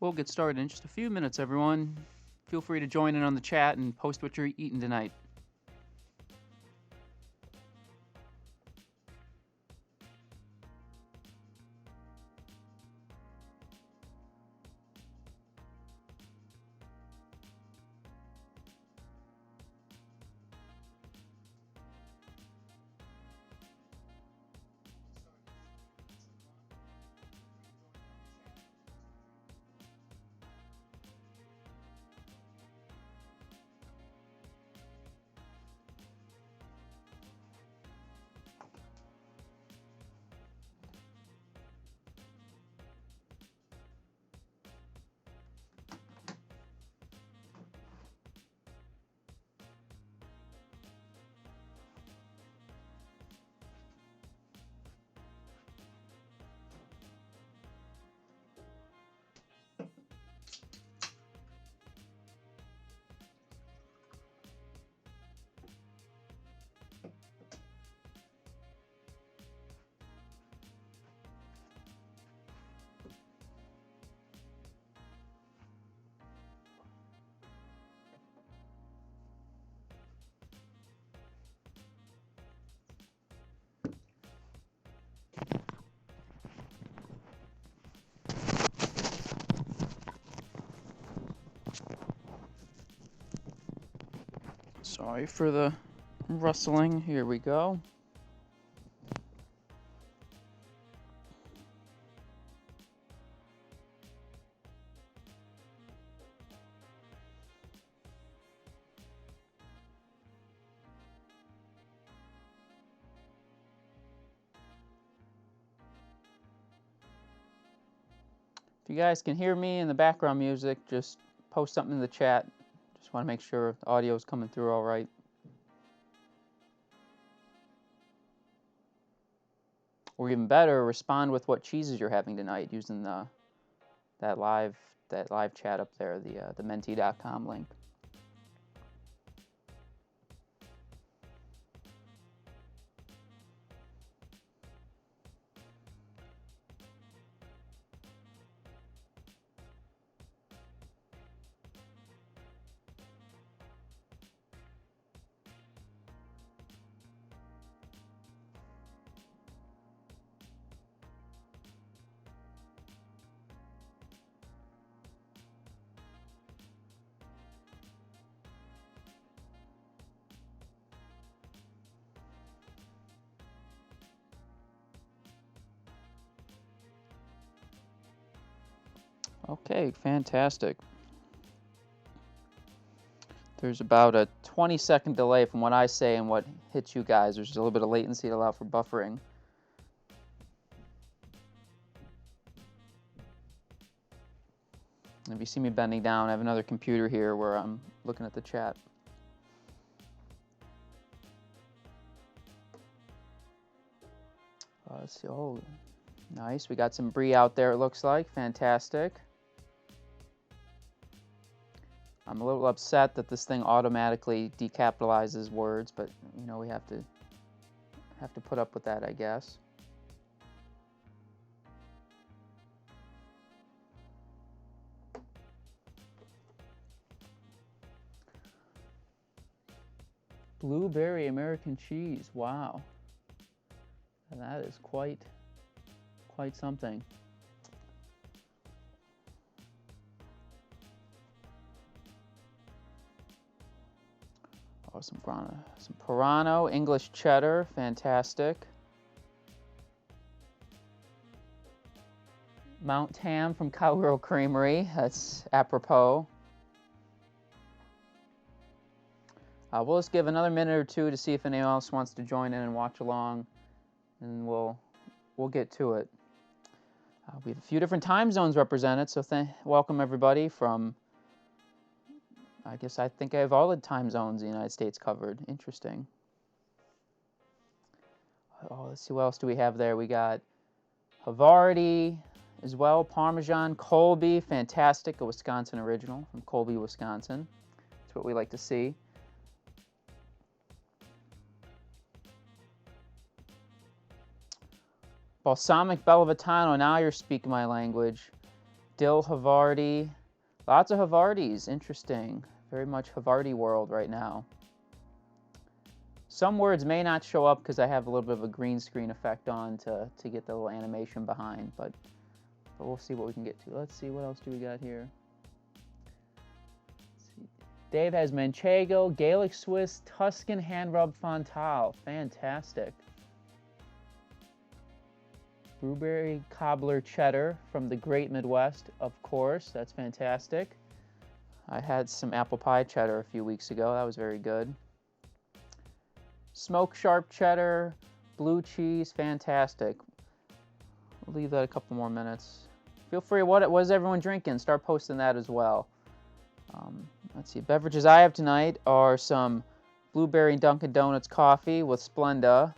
We'll get started in just a few minutes, everyone. Feel free to join in on the chat and post what you're eating tonight. Sorry for the rustling. Here we go. If you guys can hear me in the background music, just post something in the chat. Just want to make sure the audio is coming through all right. Or even better, respond with what cheeses you're having tonight using that live chat up there, the menti.com link. Okay, fantastic. There's about a 20-second delay from what I say and what hits you guys. There's a little bit of latency to allow for buffering. If you see me bending down, I have another computer here where I'm looking at the chat. Let's see. Oh, nice. We got some brie out there, it looks like. Fantastic. I'm a little upset that this thing automatically decapitalizes words, but you know, we have to put up with that, I guess. Blueberry American cheese. Wow. That is quite something. Oh, some Purano English cheddar, fantastic. Mount Tam from Cowgirl Creamery, that's apropos. We'll just give another minute or two to see if anyone else wants to join in and watch along, and we'll get to it. We have a few different time zones represented, so welcome everybody from, I think I have all the time zones in the United States covered. Interesting. Oh, let's see, what else do we have there? We got Havarti as well, Parmesan, Colby, fantastic, a Wisconsin original from Colby, Wisconsin. That's what we like to see. Balsamic Bellavitano, now you're speaking my language. Dill Havarti. Lots of Havartis. Interesting. Very much Havarti world right now. Some words may not show up because I have a little bit of a green screen effect on to get the little animation behind, but we'll see what we can get to. Let's see, what else do we got here? Dave has Manchego, Gaelic Swiss, Tuscan hand rub Fontal. Fantastic. Blueberry cobbler cheddar from the Great Midwest, of course. That's fantastic. I had some apple pie cheddar a few weeks ago. That was very good. Smoked sharp cheddar, blue cheese, fantastic. We'll leave that a couple more minutes. Feel free, what is everyone drinking? Start posting that as well. Let's see, beverages I have tonight are some blueberry Dunkin' Donuts coffee with Splenda,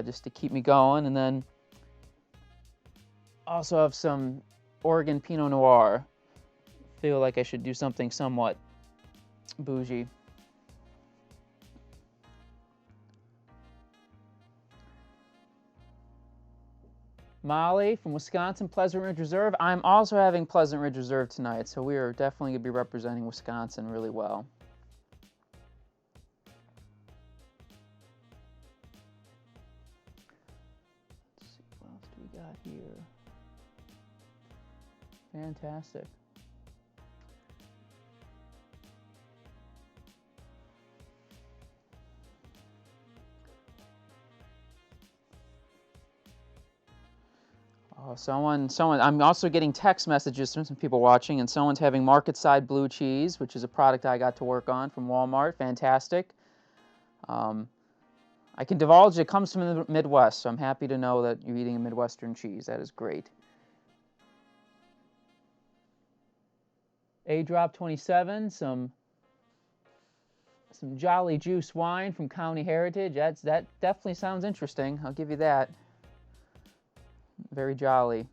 just to keep me going, and then also have some Oregon Pinot Noir. Feel like I should do something somewhat bougie. Molly from Wisconsin, Pleasant Ridge Reserve. I'm also having Pleasant Ridge Reserve tonight, so we are definitely going to be representing Wisconsin really well. Let's see, what else do we got here? Fantastic. Oh, someone, I'm also getting text messages from some people watching, and someone's having Market Side Blue Cheese, which is a product I got to work on from Walmart. Fantastic. I can divulge it comes from the Midwest, so I'm happy to know that you're eating a Midwestern cheese. That is great. A-Drop 27, some Jolly Juice wine from County Heritage. That definitely sounds interesting. I'll give you that. Very jolly.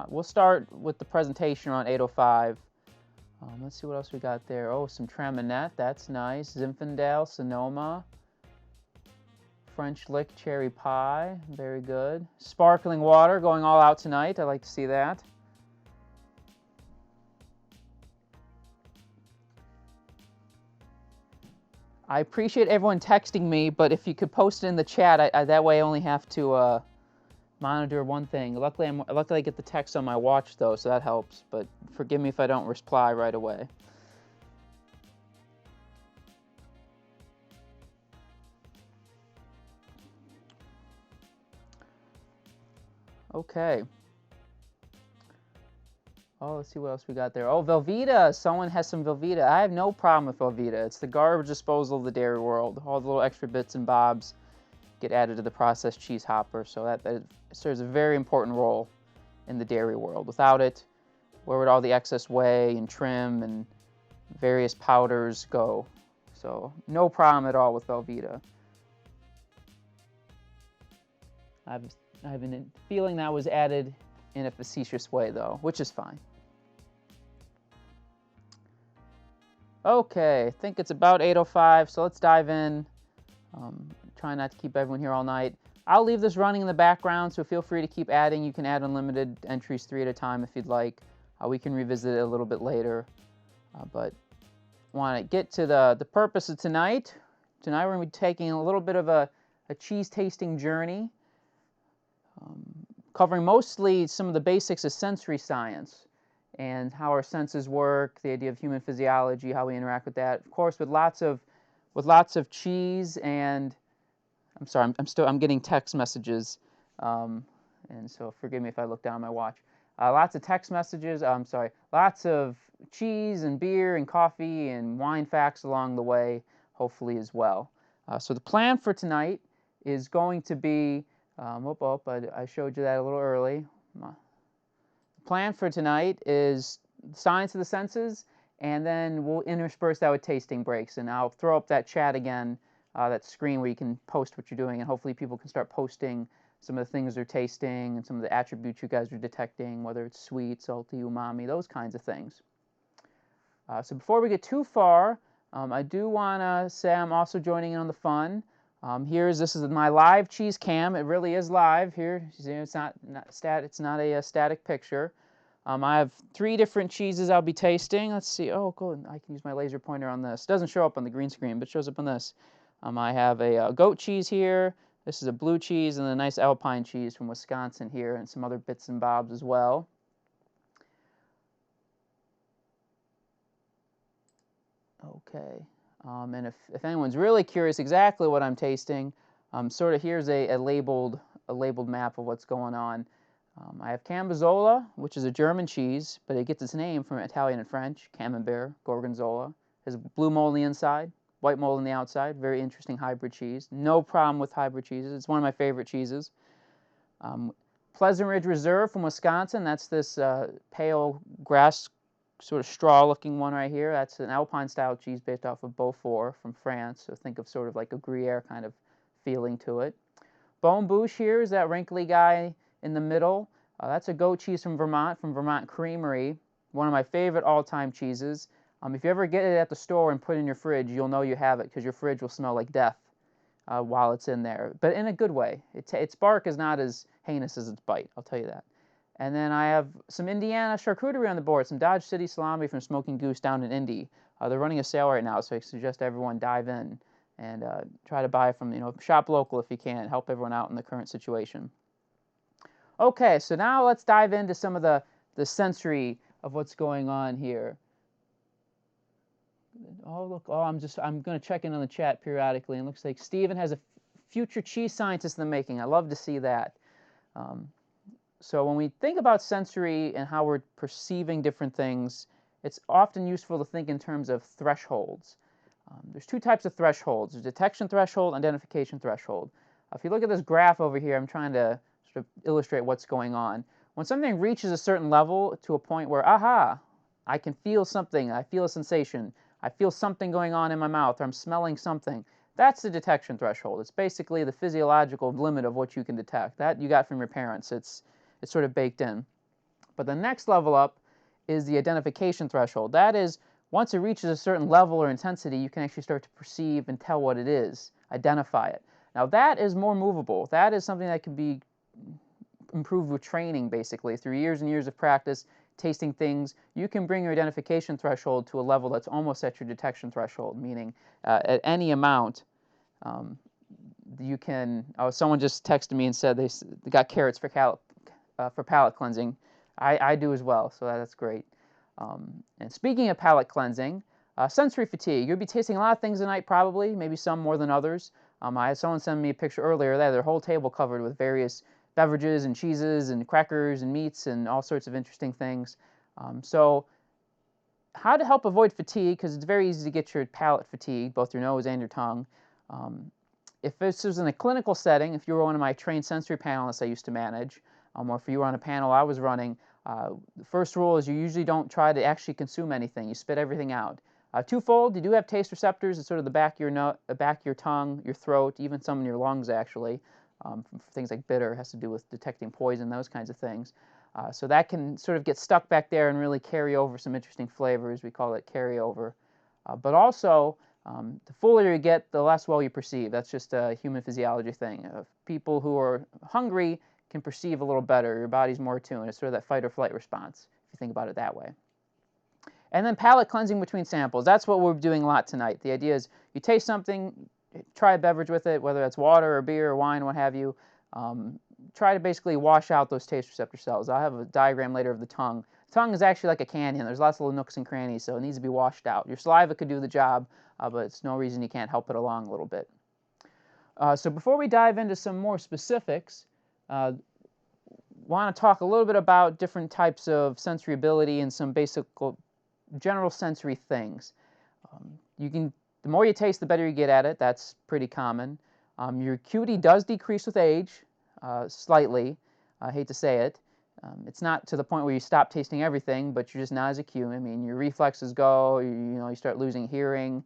We'll start with the presentation around 8:05. Let's see what else we got there. Oh, some Traminette. That's nice. Zinfandel, Sonoma. French Lick Cherry Pie. Very good. Sparkling water going all out tonight. I like to see that. I appreciate everyone texting me, but if you could post it in the chat, that way I only have to monitor one thing. Luckily I get the text on my watch though, so that helps, but forgive me if I don't reply right away. Okay. Oh, let's see what else we got there. Oh, Velveeta. Someone has some Velveeta. I have no problem with Velveeta. It's the garbage disposal of the dairy world. All the little extra bits and bobs get added to the processed cheese hopper, so that serves a very important role in the dairy world. Without it, where would all the excess whey and trim and various powders go? So no problem at all with Velveeta. I have been feeling that was added in a facetious way though, which is fine. Okay, I think it's about 8:05, so let's dive in. Try not to keep everyone here all night. I'll leave this running in the background, so feel free to keep adding. You can add unlimited entries, 3 at a time if you'd like. We can revisit it a little bit later, but want to get to the purpose of tonight. Tonight we're going to be taking a little bit of a cheese tasting journey, covering mostly some of the basics of sensory science and how our senses work, the idea of human physiology, how we interact with that. Of course, with lots of cheese and I'm sorry, I'm getting text messages, and so forgive me if I look down at my watch. Lots of text messages. I'm sorry, lots of cheese and beer and coffee and wine facts along the way, hopefully as well. So the plan for tonight is going to be. I showed you that a little early. The plan for tonight is science of the senses, and then we'll intersperse that with tasting breaks, and I'll throw up that chat again. That screen where you can post what you're doing, and hopefully people can start posting some of the things they're tasting and some of the attributes you guys are detecting, whether it's sweet, salty, umami, those kinds of things. So before we get too far, I do want to say I'm also joining in on the fun. This is my live cheese cam. It really is live here. It's not a static picture. I have 3 different cheeses I'll be tasting. Let's see. Oh, cool. I can use my laser pointer on this. It doesn't show up on the green screen, but it shows up on this. I have a goat cheese here. This is a blue cheese and a nice Alpine cheese from Wisconsin here, and some other bits and bobs as well. Okay. And if anyone's really curious exactly what I'm tasting, here's a labeled map of what's going on. I have Cambozola, which is a German cheese, but it gets its name from Italian and French, Camembert, Gorgonzola. It has blue mold on the inside, white mold on the outside. Very interesting hybrid cheese. No problem with hybrid cheeses. It's one of my favorite cheeses. Pleasant Ridge Reserve from Wisconsin. That's this pale grass sort of straw-looking one right here. That's an Alpine-style cheese based off of Beaufort from France. So think of sort of like a Gruyere kind of feeling to it. Bone Bouche here is that wrinkly guy in the middle. That's a goat cheese from Vermont Creamery. One of my favorite all-time cheeses. If you ever get it at the store and put it in your fridge, you'll know you have it because your fridge will smell like death while it's in there, but in a good way. Its bark is not as heinous as its bite, I'll tell you that. And then I have some Indiana charcuterie on the board, some Dodge City salami from Smoking Goose down in Indy. They're running a sale right now, so I suggest everyone dive in and try to buy from, shop local if you can, help everyone out in the current situation. Okay, so now let's dive into some of the sensory of what's going on here. Oh, look, I'm going to check in on the chat periodically, and it looks like Steven has a future cheese scientist in the making. I love to see that. So when we think about sensory and how we're perceiving different things, it's often useful to think in terms of thresholds. There's 2 types of thresholds. There's detection threshold, identification threshold. If you look at this graph over here, I'm trying to sort of illustrate what's going on. When something reaches a certain level to a point where, aha, I can feel something, I feel a sensation, I feel something going on in my mouth, or I'm smelling something, that's the detection threshold. It's basically the physiological limit of what you can detect. That you got from your parents. It's sort of baked in. But the next level up is the identification threshold. That is, once it reaches a certain level or intensity, you can actually start to perceive and tell what it is, identify it. Now that is more movable. That is something that can be improved with training, basically. Through years and years of practice, tasting things, you can bring your identification threshold to a level that's almost at your detection threshold, meaning at any amount, you can. Oh, someone just texted me and said they got carrots for palate cleansing. I do as well, so that's great. And speaking of palate cleansing, sensory fatigue. You'll be tasting a lot of things tonight, probably, maybe some more than others. I had someone send me a picture earlier. They had their whole table covered with various beverages and cheeses and crackers and meats and all sorts of interesting things. So how to help avoid fatigue, because it's very easy to get your palate fatigued, both your nose and your tongue. If this was in a clinical setting, if you were one of my trained sensory panelists I used to manage, or if you were on a panel I was running, the first rule is you usually don't try to actually consume anything. You spit everything out. Twofold, you do have taste receptors at sort of the back of your tongue, your throat, even some in your lungs, actually. Things like bitter has to do with detecting poison, those kinds of things. So that can sort of get stuck back there and really carry over some interesting flavors. We call it carryover. But also, the fuller you get, the less well you perceive. That's just a human physiology thing. People who are hungry can perceive a little better. Your body's more attuned. It's sort of that fight or flight response, if you think about it that way. And then palate cleansing between samples. That's what we're doing a lot tonight. The idea is you taste something, try a beverage with it, whether it's water or beer or wine, what have you. Try to basically wash out those taste receptor cells. I'll have a diagram later of the tongue. The tongue is actually like a canyon. There's lots of little nooks and crannies, so it needs to be washed out. Your saliva could do the job, but it's no reason you can't help it along a little bit. So before we dive into some more specifics, want to talk a little bit about different types of sensory ability and some basic general sensory things. The more you taste, the better you get at it. That's pretty common. Your acuity does decrease with age, slightly. I hate to say it. It's not to the point where you stop tasting everything, but you're just not as acute. I mean, your reflexes go. You start losing hearing.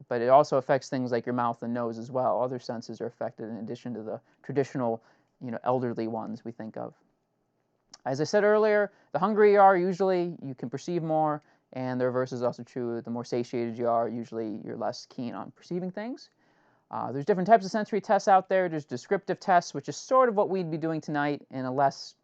But it also affects things like your mouth and nose as well. Other senses are affected in addition to the traditional, elderly ones we think of. As I said earlier, the hungrier you are, usually you can perceive more, and the reverse is also true. The more satiated you are, usually you're less keen on perceiving things. There's different types of sensory tests out there. There's descriptive tests, which is sort of what we'd be doing tonight in a less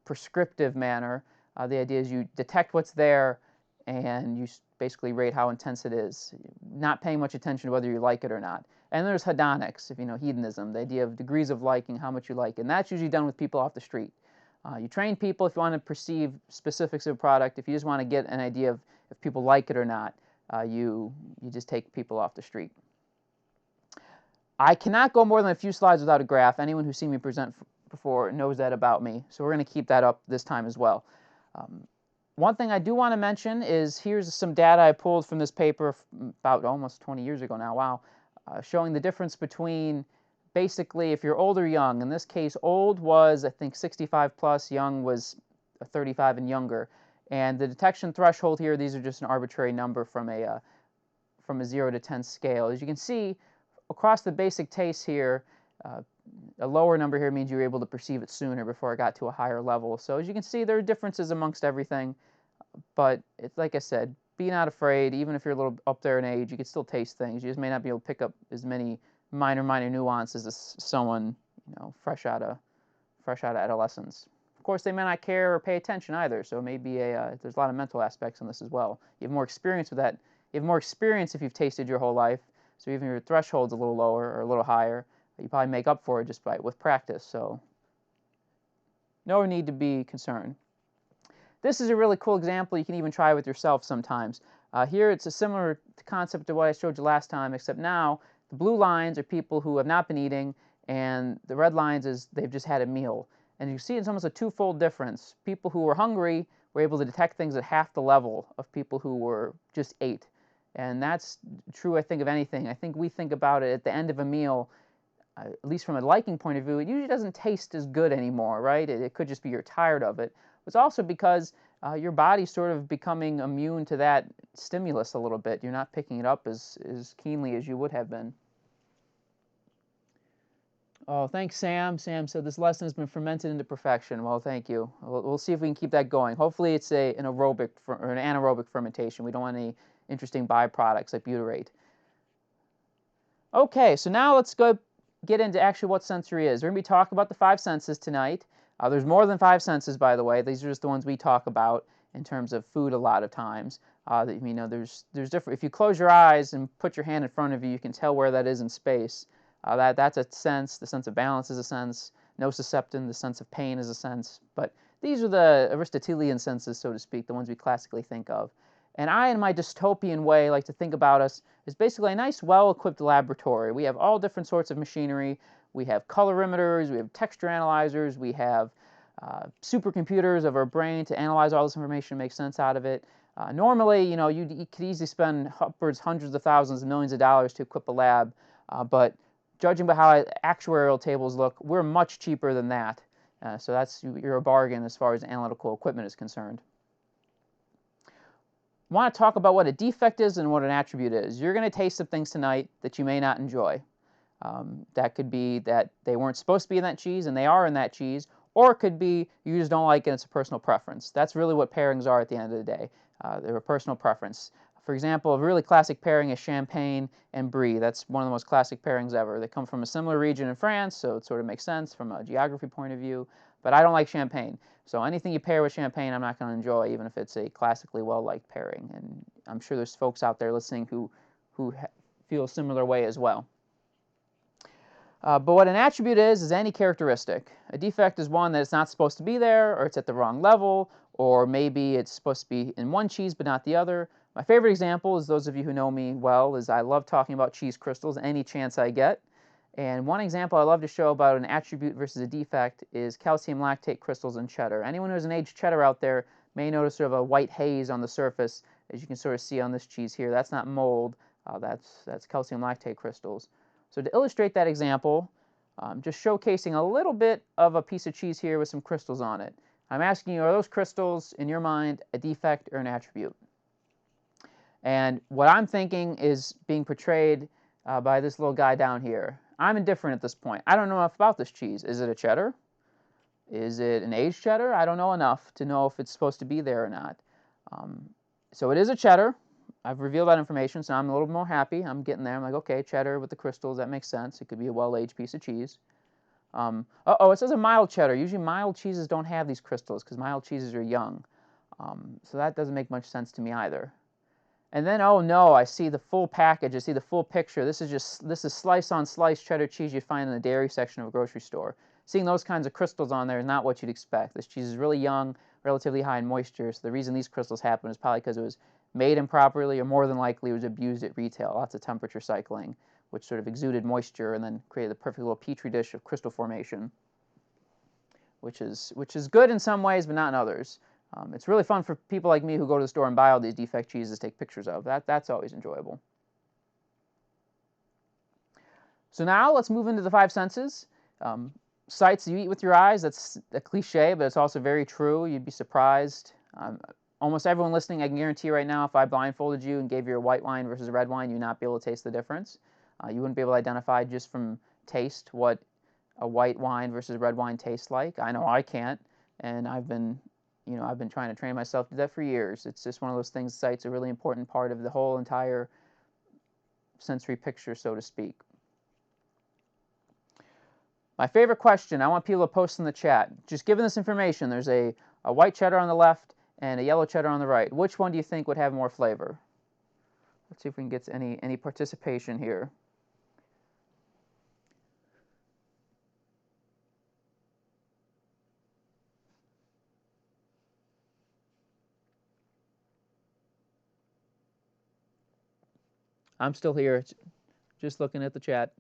prescriptive manner. The idea is you detect what's there and you basically rate how intense it is, not paying much attention to whether you like it or not. And there's hedonics, if you know hedonism, the idea of degrees of liking, how much you like, and that's usually done with people off the street. You train people if you want to perceive specifics of a product. If you just want to get an idea of if people like it or not, you just take people off the street. I cannot go more than a few slides without a graph. Anyone who's seen me present before knows that about me, so we're going to keep that up this time as well. One thing I do want to mention is here's some data I pulled from this paper about almost 20 years ago now, wow, showing the difference between basically if you're old or young. In this case, old was, I think, 65 plus, young was 35 and younger. And the detection threshold here, these are just an arbitrary number from a 0 to 10 scale. As you can see, across the basic taste here, a lower number here means you were able to perceive it sooner before it got to a higher level. So as you can see, there are differences amongst everything, but it's like I said, be not afraid. Even if you're a little up there in age, you can still taste things. You just may not be able to pick up as many minor nuances as someone, fresh out of adolescence. Of course, they may not care or pay attention either. So maybe there's a lot of mental aspects on this as well. You have more experience with that. You have more experience if you've tasted your whole life. So even if your threshold's a little lower or a little higher, you probably make up for it just with practice. So no need to be concerned. This is a really cool example. You can even try with yourself sometimes. Here it's a similar concept to what I showed you last time, except now the blue lines are people who have not been eating, and the red lines is they've just had a meal. And you see it's almost a twofold difference. People who were hungry were able to detect things at half the level of people who were just ate. And that's true, I think, of anything. I think we think about it at the end of a meal, at least from a liking point of view, it usually doesn't taste as good anymore, right? It could just be you're tired of it. It's also because your body's sort of becoming immune to that stimulus a little bit. You're not picking it up as keenly as you would have been. Oh, thanks, Sam. Sam said this lesson has been fermented into perfection. Well, thank you. We'll see if we can keep that going. Hopefully it's an aerobic or an anaerobic fermentation. We don't want any interesting byproducts like butyrate. Okay, so now let's go get into actually what sensory is. We're going to be talking about the 5 senses tonight. There's more than 5 senses, by the way. These are just the ones we talk about in terms of food a lot of times. There's different. If you close your eyes and put your hand in front of you, you can tell where that is in space. That's a sense. The sense of balance is a sense. Nociception, the sense of pain, is a sense. But these are the Aristotelian senses, so to speak, the ones we classically think of. And I, in my dystopian way, like to think about us as basically a nice, well-equipped laboratory. We have all different sorts of machinery. We have colorimeters, we have texture analyzers, we have supercomputers of our brain to analyze all this information and make sense out of it. Normally, you could easily spend upwards hundreds of thousands of millions of dollars to equip a lab, but judging by how actuarial tables look, we're much cheaper than that. So you're a bargain as far as analytical equipment is concerned. I want to talk about what a defect is and what an attribute is. You're going to taste some things tonight that you may not enjoy. That could be that they weren't supposed to be in that cheese and they are in that cheese, or it could be you just don't like it and it's a personal preference. That's really what pairings are at the end of the day. They're a personal preference. For example, a really classic pairing is champagne and brie. That's one of the most classic pairings ever. They come from a similar region in France, so it sort of makes sense from a geography point of view. But I don't like champagne. So anything you pair with champagne, I'm not going to enjoy, even if it's a classically well-liked pairing. And I'm sure there's folks out there listening who feel a similar way as well. But what an attribute is any characteristic. A defect is one that it's not supposed to be there, or it's at the wrong level, or maybe it's supposed to be in one cheese but not the other. My favorite example, is those of you who know me well, is I love talking about cheese crystals any chance I get. And one example I love to show about an attribute versus a defect is calcium lactate crystals in cheddar. Anyone who has an aged cheddar out there may notice sort of a white haze on the surface, as you can sort of see on this cheese here. That's not mold, that's calcium lactate crystals. So to illustrate that example, just showcasing a little bit of a piece of cheese here with some crystals on it. I'm asking you, are those crystals, in your mind, a defect or an attribute? And what I'm thinking is being portrayed by this little guy down here. I'm indifferent at this point. I don't know enough about this cheese. Is it a cheddar? Is it an aged cheddar? I don't know enough to know if it's supposed to be there or not. So it is a cheddar. I've revealed that information, so I'm a little more happy. I'm getting there. I'm like, okay, cheddar with the crystals, that makes sense. It could be a well-aged piece of cheese. It says a mild cheddar. Usually mild cheeses don't have these crystals because mild cheeses are young. So that doesn't make much sense to me either. And then, oh no, I see the full package. I see the full picture. This is slice on slice cheddar cheese you'd find in the dairy section of a grocery store. Seeing those kinds of crystals on there is not what you'd expect. This cheese is really young, relatively high in moisture. So the reason these crystals happen is probably because it was made improperly, or more than likely it was abused at retail. Lots of temperature cycling, which sort of exuded moisture and then created the perfect little petri dish of crystal formation, which is good in some ways, but not in others. It's really fun for people like me who go to the store and buy all these defect cheeses to take pictures of. That's always enjoyable. So now let's move into the five senses. Sights you eat with your eyes, that's a cliche, but it's also very true. You'd be surprised. Almost everyone listening, I can guarantee right now, if I blindfolded you and gave you a white wine versus a red wine, you'd not be able to taste the difference. You wouldn't be able to identify just from taste what a white wine versus red wine tastes like. I know I can't, and I've been trying to train myself to do that for years. It's just one of those things. Sight's a really important part of the whole entire sensory picture, so to speak. My favorite question, I want people to post in the chat. Just given this information, there's a white cheddar on the left and a yellow cheddar on the right. Which one do you think would have more flavor? Let's see if we can get any participation here. I'm still here, just looking at the chat.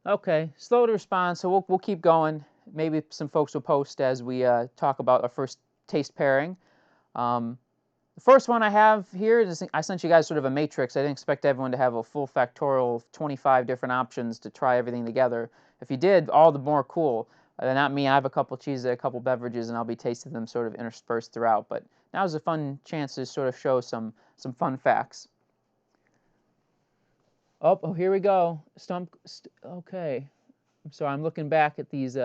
Okay, slow to respond, so we'll keep going. Maybe some folks will post as we talk about our first taste pairing. The first one I have here is, I sent you guys sort of a matrix. I didn't expect everyone to have a full factorial of 25 different options to try everything together. If you did, all the more cool. Not me, I have a couple cheeses, a couple beverages, and I'll be tasting them sort of interspersed throughout. But now's a fun chance to sort of show some fun facts. Oh, here we go. Okay. So I'm looking back at these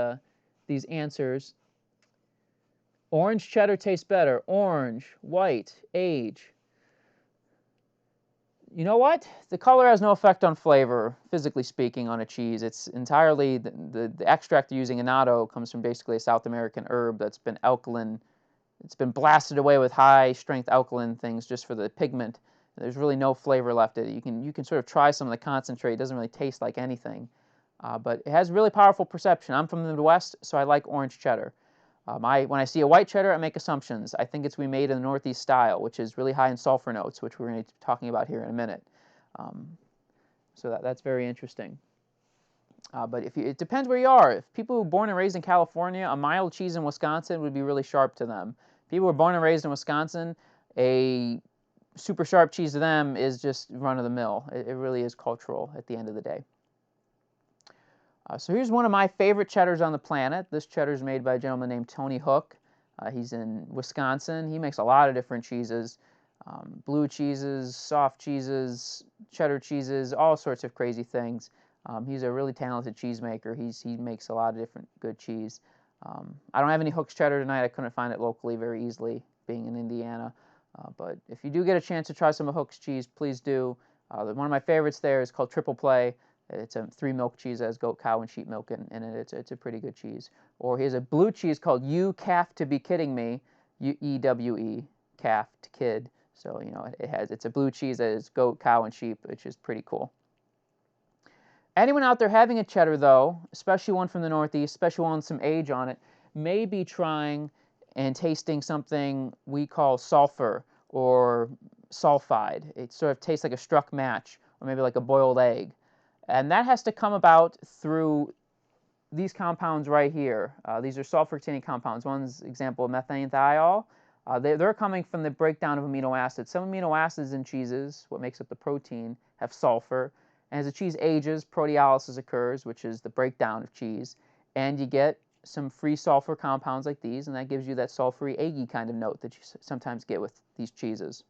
answers. Orange cheddar tastes better. Orange, white, age. You know what? The color has no effect on flavor, physically speaking, on a cheese. It's entirely, the extract they're using, annatto, comes from basically a South American herb that's been alkaline. It's been blasted away with high-strength alkaline things just for the pigment. There's really no flavor left in it. You can sort of try some of the concentrate. It doesn't really taste like anything. But it has really powerful perception. I'm from the Midwest, so I like orange cheddar. When I see a white cheddar, I make assumptions. I think it's we made in the Northeast style, which is really high in sulfur notes, which we're going to be talking about here in a minute. So that's very interesting. But it depends where you are. If people who are born and raised in California, a mild cheese in Wisconsin would be really sharp to them. People who are born and raised in Wisconsin, a super sharp cheese to them is just run-of-the-mill. It really is cultural at the end of the day. So here's one of my favorite cheddars on the planet. This cheddar is made by a gentleman named Tony Hook. He's in Wisconsin. He makes a lot of different cheeses. Blue cheeses, soft cheeses, cheddar cheeses, all sorts of crazy things. He's a really talented cheesemaker. He makes a lot of different good cheese. I don't have any Hook's cheddar tonight. I couldn't find it locally very easily, being in Indiana. But if you do get a chance to try some of Hook's cheese, please do. One of my favorites there is called Triple Play. It's a 3-milk cheese that has goat, cow, and sheep milk in it. It's a pretty good cheese. Or here's a blue cheese called You Calf to Be Kidding Me, EWE, calf to kid. So it's a blue cheese that is goat, cow, and sheep, which is pretty cool. Anyone out there having a cheddar, though, especially one from the Northeast, especially one with some age on it, may be trying and tasting something we call sulfur or sulfide. It sort of tastes like a struck match or maybe like a boiled egg. And that has to come about through these compounds right here. These are sulfur-containing compounds. One's example of methane thiol. They're coming from the breakdown of amino acids. Some amino acids in cheeses, what makes up the protein, have sulfur. And as the cheese ages, proteolysis occurs, which is the breakdown of cheese. And you get some free sulfur compounds like these, and that gives you that sulfury, eggy kind of note that you sometimes get with these cheeses.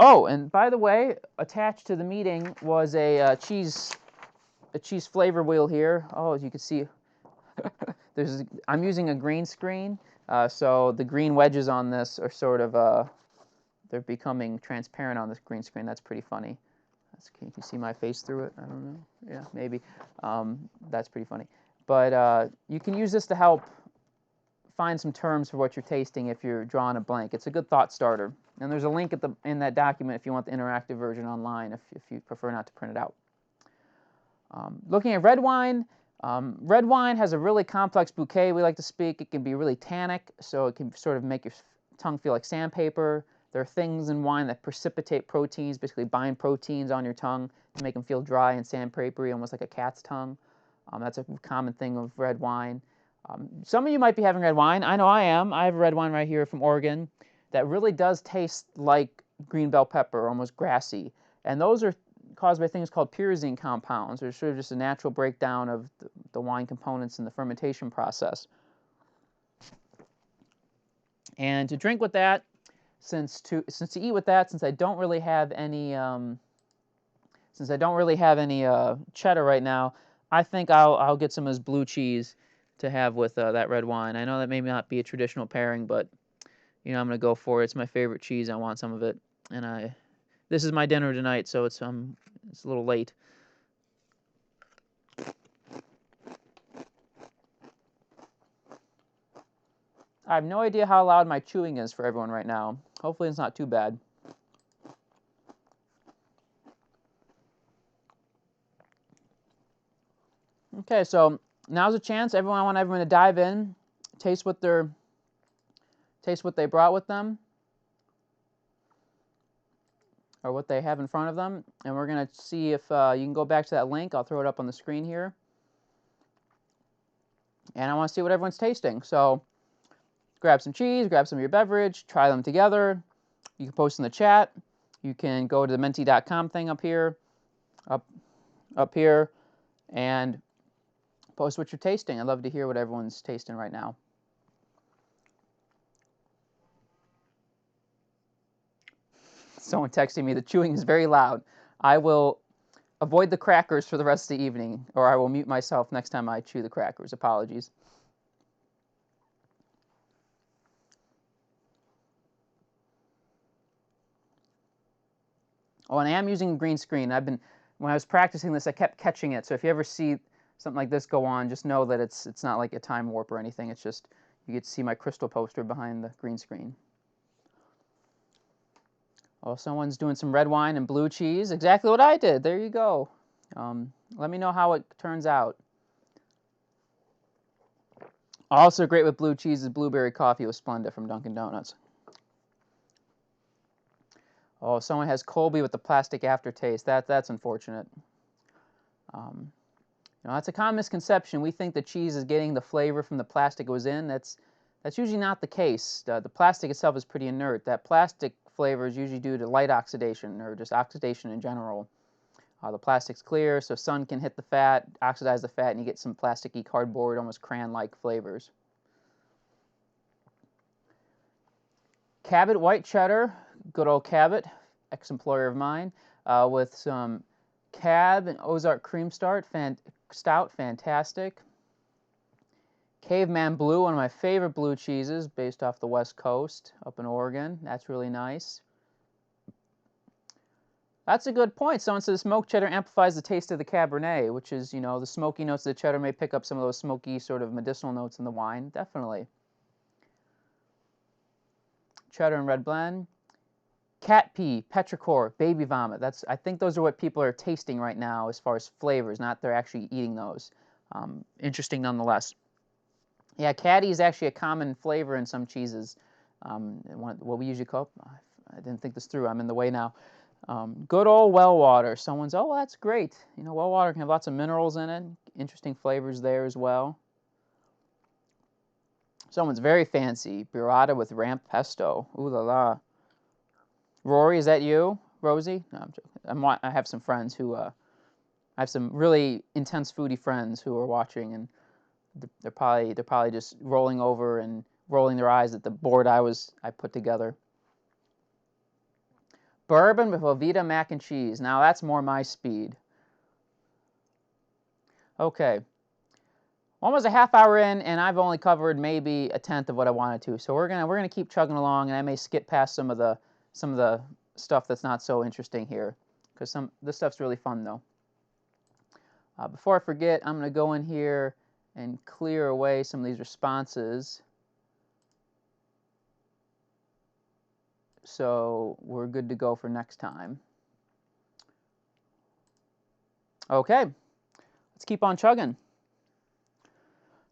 Oh, and by the way, attached to the meeting was a cheese flavor wheel here. Oh, as you can see, I'm using a green screen, so the green wedges on this are sort of they're becoming transparent on this green screen. That's pretty funny. Can you see my face through it? I don't know. Yeah, maybe. That's pretty funny. But you can use this to help find some terms for what you're tasting if you're drawing a blank. It's a good thought starter. And there's a link in that document if you want the interactive version online, if you prefer not to print it out. Looking at red wine has a really complex bouquet, we like to speak. It can be really tannic, so it can sort of make your tongue feel like sandpaper. There are things in wine that precipitate proteins, basically bind proteins on your tongue to make them feel dry and sandpapery, almost like a cat's tongue. That's a common thing of red wine. Some of you might be having red wine. I know I am. I have red wine right here from Oregon that really does taste like green bell pepper, almost grassy. And those are caused by things called pyrazine compounds. They're sort of just a natural breakdown of the wine components in the fermentation process. And to drink with that, since I don't really have any cheddar right now, I think I'll get some of this blue cheese to have with that red wine. I know that may not be a traditional pairing, but I'm going to go for it. It's my favorite cheese. I want some of it, and this is my dinner tonight, so it's a little late. I have no idea how loud my chewing is for everyone right now. Hopefully it's not too bad. Okay, so now's a chance. I want everyone to dive in, taste what they brought with them, or what they have in front of them, and we're going to see if you can go back to that link. I'll throw it up on the screen here. And I want to see what everyone's tasting. So grab some cheese, grab some of your beverage, try them together. You can post in the chat. You can go to the menti.com thing up here, and post what you're tasting. I'd love to hear what everyone's tasting right now. Someone texting me, the chewing is very loud. I will avoid the crackers for the rest of the evening, or I will mute myself next time I chew the crackers. Apologies. Oh, and I am using a green screen. When I was practicing this, I kept catching it. So if you ever see something like this go on, just know that it's not like a time warp or anything. It's just you get to see my crystal poster behind the green screen. Oh, someone's doing some red wine and blue cheese. Exactly what I did. There you go. Let me know how it turns out. Also great with blue cheese is blueberry coffee with Splenda from Dunkin' Donuts. Oh, someone has Colby with the plastic aftertaste. That's unfortunate. That's a common misconception. We think the cheese is getting the flavor from the plastic it was in. That's usually not the case. The plastic itself is pretty inert. That plastic flavor is usually due to light oxidation or just oxidation in general. The plastic's clear, so sun can hit the fat, oxidize the fat, and you get some plasticky cardboard, almost crayon-like flavors. Cabot white cheddar, good old Cabot, ex-employer of mine, with some Cab and Ozark cream stout, fantastic. Caveman Blue, one of my favorite blue cheeses, based off the West Coast, up in Oregon. That's really nice. That's a good point. Someone says smoked cheddar amplifies the taste of the Cabernet, which is, the smoky notes of the cheddar may pick up some of those smoky sort of medicinal notes in the wine. Definitely. Cheddar and red blend. Cat pee, petrichor, baby vomit. I think those are what people are tasting right now as far as flavors, not they're actually eating those. Interesting nonetheless. Yeah, catty is actually a common flavor in some cheeses. What we usually call, I didn't think this through, I'm in the way now. Good old well water. Someone's, oh, that's great. Well water can have lots of minerals in it. Interesting flavors there as well. Someone's very fancy. Burrata with ramp pesto. Ooh la la. Rory, is that you? Rosie? No, I'm joking. I have some friends who, I have some really intense foodie friends who are watching, and they're probably just rolling over and rolling their eyes at the board I put together. Bourbon with Velveeta mac and cheese. Now that's more my speed. Okay. Almost a half hour in, and I've only covered maybe a tenth of what I wanted to. So we're gonna keep chugging along, and I may skip past some of the stuff that's not so interesting here, because this stuff's really fun though. Before I forget, I'm gonna go in here and clear away some of these responses, so we're good to go for next time. Okay, let's keep on chugging.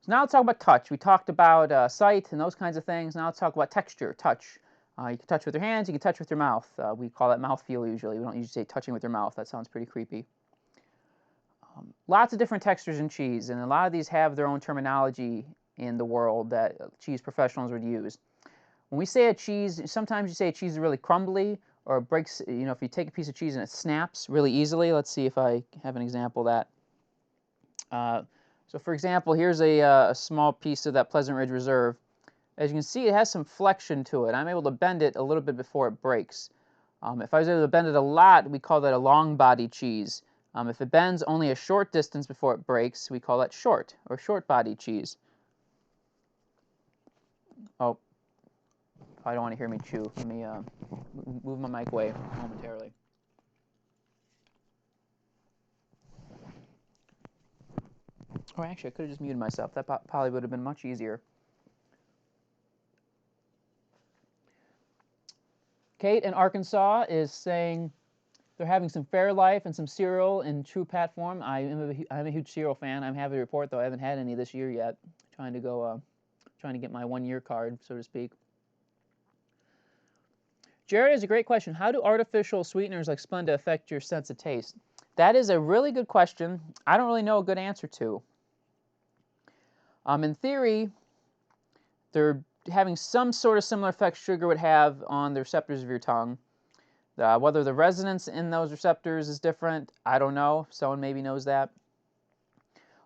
So now let's talk about touch. We talked about sight and those kinds of things. Now let's talk about texture, touch. You can touch with your hands, you can touch with your mouth. We call that mouthfeel usually. We don't usually say touching with your mouth. That sounds pretty creepy. Lots of different textures in cheese, and a lot of these have their own terminology in the world that cheese professionals would use. When we say a cheese, sometimes you say a cheese is really crumbly, or it breaks, if you take a piece of cheese and it snaps really easily. Let's see if I have an example of that. So for example, here's a small piece of that Pleasant Ridge Reserve. As you can see, it has some flexion to it. I'm able to bend it a little bit before it breaks. If I was able to bend it a lot, we call that a long body cheese. If it bends only a short distance before it breaks, we call that short or short body cheese. Oh, I don't want to hear me chew. Let me move my mic away momentarily. Or actually, I could have just muted myself. That probably would have been much easier. Kate in Arkansas is saying they're having some Fairlife and some cereal in true Pat form. I'm a huge cereal fan. I'm happy to report, though, I haven't had any this year yet. Trying to get my 1-year card, so to speak. Jared has a great question. How do artificial sweeteners like Splenda affect your sense of taste? That is a really good question. I don't really know a good answer to. In theory, they're having some sort of similar effect sugar would have on the receptors of your tongue. Whether the resonance in those receptors is different, I don't know. Someone maybe knows that.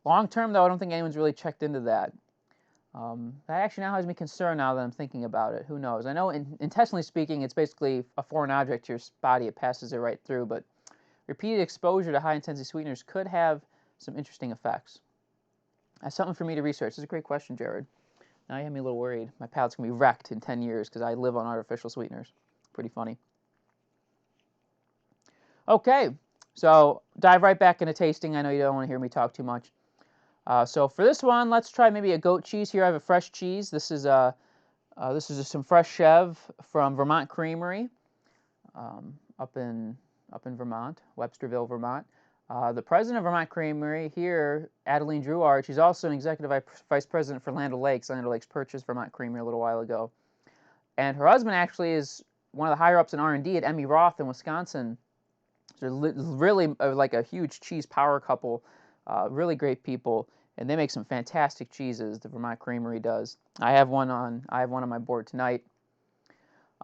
Long term, though, I don't think anyone's really checked into that. That actually now has me concerned now that I'm thinking about it. Who knows? I know intestinally speaking, it's basically a foreign object to your body. It passes it right through, but repeated exposure to high-intensity sweeteners could have some interesting effects. That's something for me to research. This is a great question, Jared. Now you have me a little worried. My palate's going to be wrecked in 10 years because I live on artificial sweeteners. Pretty funny. Okay, so dive right back into tasting. I know you don't want to hear me talk too much. So for this one, let's try maybe a goat cheese. Here I have a fresh cheese. This is just some fresh Chev from Vermont Creamery, up in Vermont, Websterville, Vermont. The president of Vermont Creamery here, Adeline Drouard, she's also an executive vice president for Land O'Lakes. Land O'Lakes purchased Vermont Creamery a little while ago, and her husband actually is one of the higher ups in R&D at Emmy Roth in Wisconsin. They're really like a huge cheese power couple, really great people, and they make some fantastic cheeses. The Vermont Creamery does. I have one on my board tonight.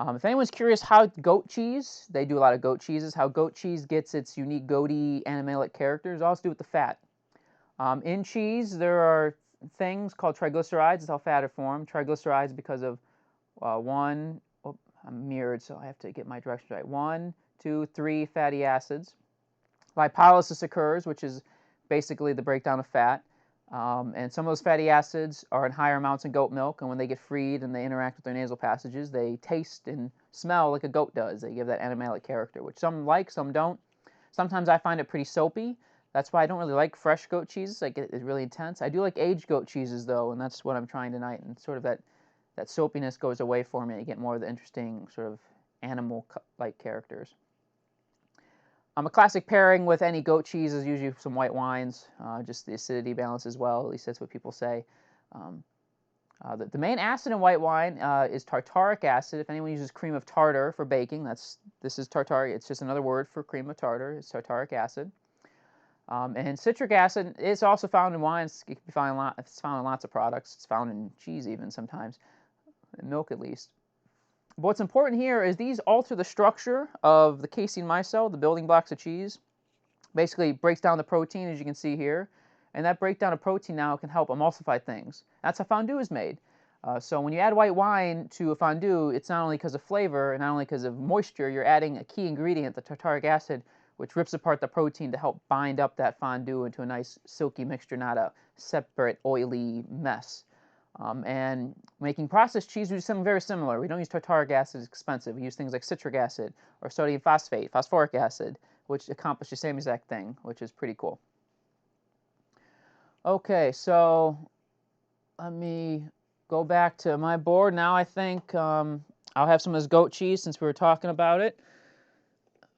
If anyone's curious how goat cheese, they do a lot of goat cheeses, how goat cheese gets its unique goaty animalic characters, all to do with the fat. In cheese, there are things called triglycerides. That's how fat are formed. Triglycerides because of I'm mirrored, so I have to get my directions right. 1, 2, 3 fatty acids. Lipolysis occurs, which is basically the breakdown of fat. And some of those fatty acids are in higher amounts in goat milk, and when they get freed and they interact with their nasal passages, they taste and smell like a goat does. They give that animalic character, which some like, some don't. Sometimes I find it pretty soapy. That's why I don't really like fresh goat cheeses. Like it's really intense. I do like aged goat cheeses, though, and that's what I'm trying tonight. And sort of that soapiness goes away for me. I get more of the interesting sort of animal-like characters. A classic pairing with any goat cheese is usually some white wines, just the acidity balance as well, at least that's what people say. The main acid in white wine is tartaric acid. If anyone uses cream of tartar for baking, this is tartaric. It's just another word for cream of tartar. It's tartaric acid. And citric acid is also found in wines. It can be found it's found in lots of products. It's found in cheese even sometimes, in milk at least. But what's important here is these alter the structure of the casein micelle, the building blocks of cheese. Basically breaks down the protein, as you can see here. And that breakdown of protein now can help emulsify things. That's how fondue is made. So when you add white wine to a fondue, it's not only because of flavor and not only because of moisture, you're adding a key ingredient, the tartaric acid, which rips apart the protein to help bind up that fondue into a nice silky mixture, not a separate oily mess. And making processed cheese, we do something very similar. We don't use tartaric acid, it's expensive. We use things like citric acid or sodium phosphate, phosphoric acid, which accomplish the same exact thing, which is pretty cool. Okay, so let me go back to my board. Now I think I'll have some of this goat cheese since we were talking about it.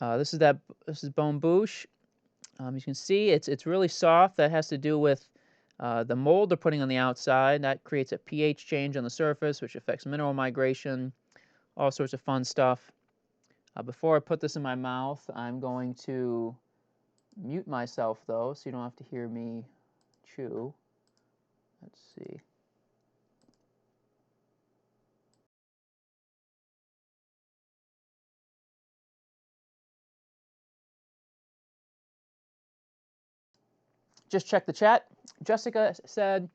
This is bone bouche. You can see it's really soft. That has to do with the mold they're putting on the outside. That creates a pH change on the surface, which affects mineral migration, all sorts of fun stuff. Before I put this in my mouth, I'm going to mute myself, though, so you don't have to hear me chew. Let's see. Just check the chat. Jessica said,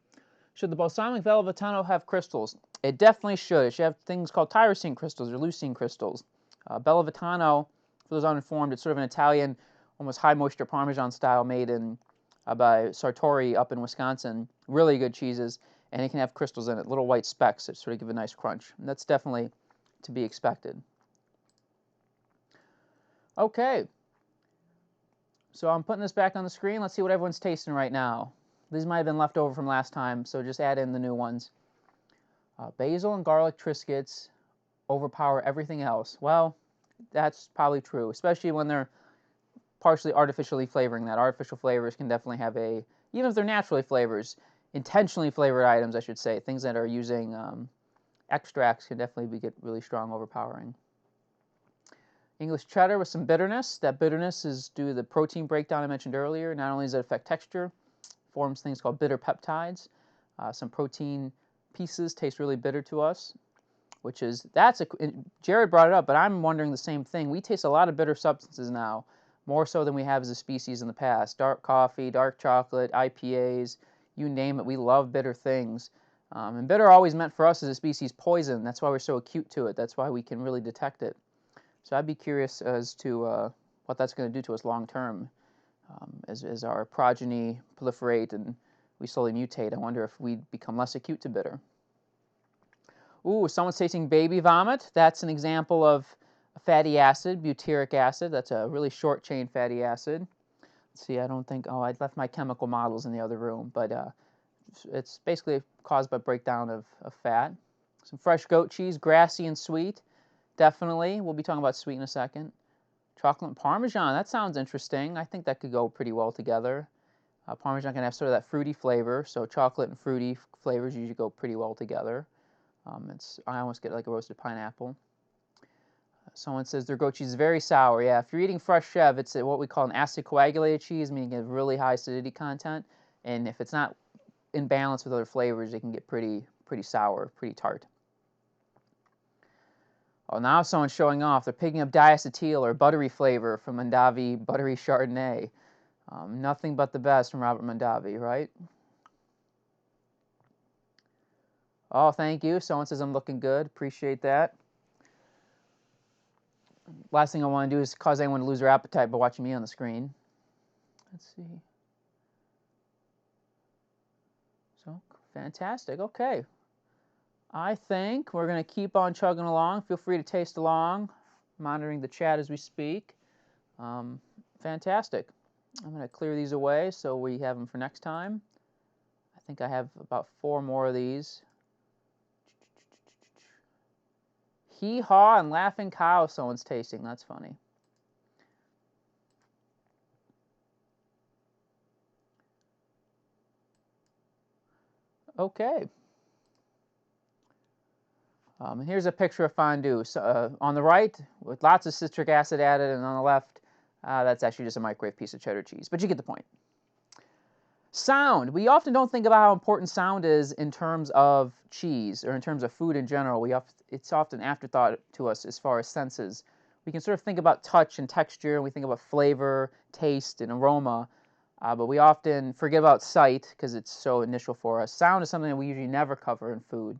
should the balsamic Velovatano have crystals? It definitely should. It should have things called tyrosine crystals or leucine crystals. Velovatano, for those uninformed, it's sort of an Italian, almost high moisture Parmesan style made in by Sartori up in Wisconsin. Really good cheeses, and it can have crystals in it, little white specks that sort of give a nice crunch. And that's definitely to be expected. Okay, so I'm putting this back on the screen. Let's see what everyone's tasting right now. These might have been left over from last time, so just add in the new ones. Basil and garlic Triscuits overpower everything else. Well, that's probably true, especially when they're partially artificially flavoring that. Artificial flavors can definitely have even if they're naturally flavors, intentionally flavored items, I should say, things that are using extracts can definitely get really strong, overpowering. English cheddar with some bitterness. That bitterness is due to the protein breakdown I mentioned earlier. Not only does it affect texture, forms things called bitter peptides. Some protein pieces taste really bitter to us, Jared brought it up, but I'm wondering the same thing. We taste a lot of bitter substances now, more so than we have as a species in the past. Dark coffee, dark chocolate, IPAs, you name it, we love bitter things. And bitter always meant for us as a species poison. That's why we're so acute to it. That's why we can really detect it. So I'd be curious as to what that's going to do to us long term. As our progeny proliferate and we slowly mutate, I wonder if we become less acute to bitter. Ooh, someone's tasting baby vomit. That's an example of a fatty acid, butyric acid. That's a really short chain fatty acid. Let's see, I don't think, I left my chemical models in the other room, but it's basically caused by breakdown of fat. Some fresh goat cheese, grassy and sweet, definitely. We'll be talking about sweet in a second. Chocolate and Parmesan, that sounds interesting. I think that could go pretty well together. Parmesan can have sort of that fruity flavor, so chocolate and fruity flavors usually go pretty well together. I almost get like a roasted pineapple. Someone says their goat cheese is very sour. Yeah, if you're eating fresh Chev, it's what we call an acid coagulated cheese, meaning it has really high acidity content. And if it's not in balance with other flavors, it can get pretty sour, pretty tart. Oh, now someone's showing off. They're picking up diacetyl or buttery flavor from Mondavi Buttery Chardonnay. Nothing but the best from Robert Mondavi, right? Oh, thank you. Someone says I'm looking good. Appreciate that. Last thing I want to do is cause anyone to lose their appetite by watching me on the screen. Let's see. So, fantastic. Okay. I think we're going to keep on chugging along. Feel free to taste along, monitoring the chat as we speak. Fantastic. I'm going to clear these away so we have them for next time. I think I have about 4 more of these. Hee-haw and laughing cow someone's tasting. That's funny. Okay. And here's a picture of fondue. So, on the right, with lots of citric acid added, and on the left, that's actually just a microwave piece of cheddar cheese. But you get the point. Sound. We often don't think about how important sound is in terms of cheese or in terms of food in general. It's often afterthought to us as far as senses. We can sort of think about touch and texture, and we think about flavor, taste, and aroma, but we often forget about sight because it's so initial for us. Sound is something that we usually never cover in food,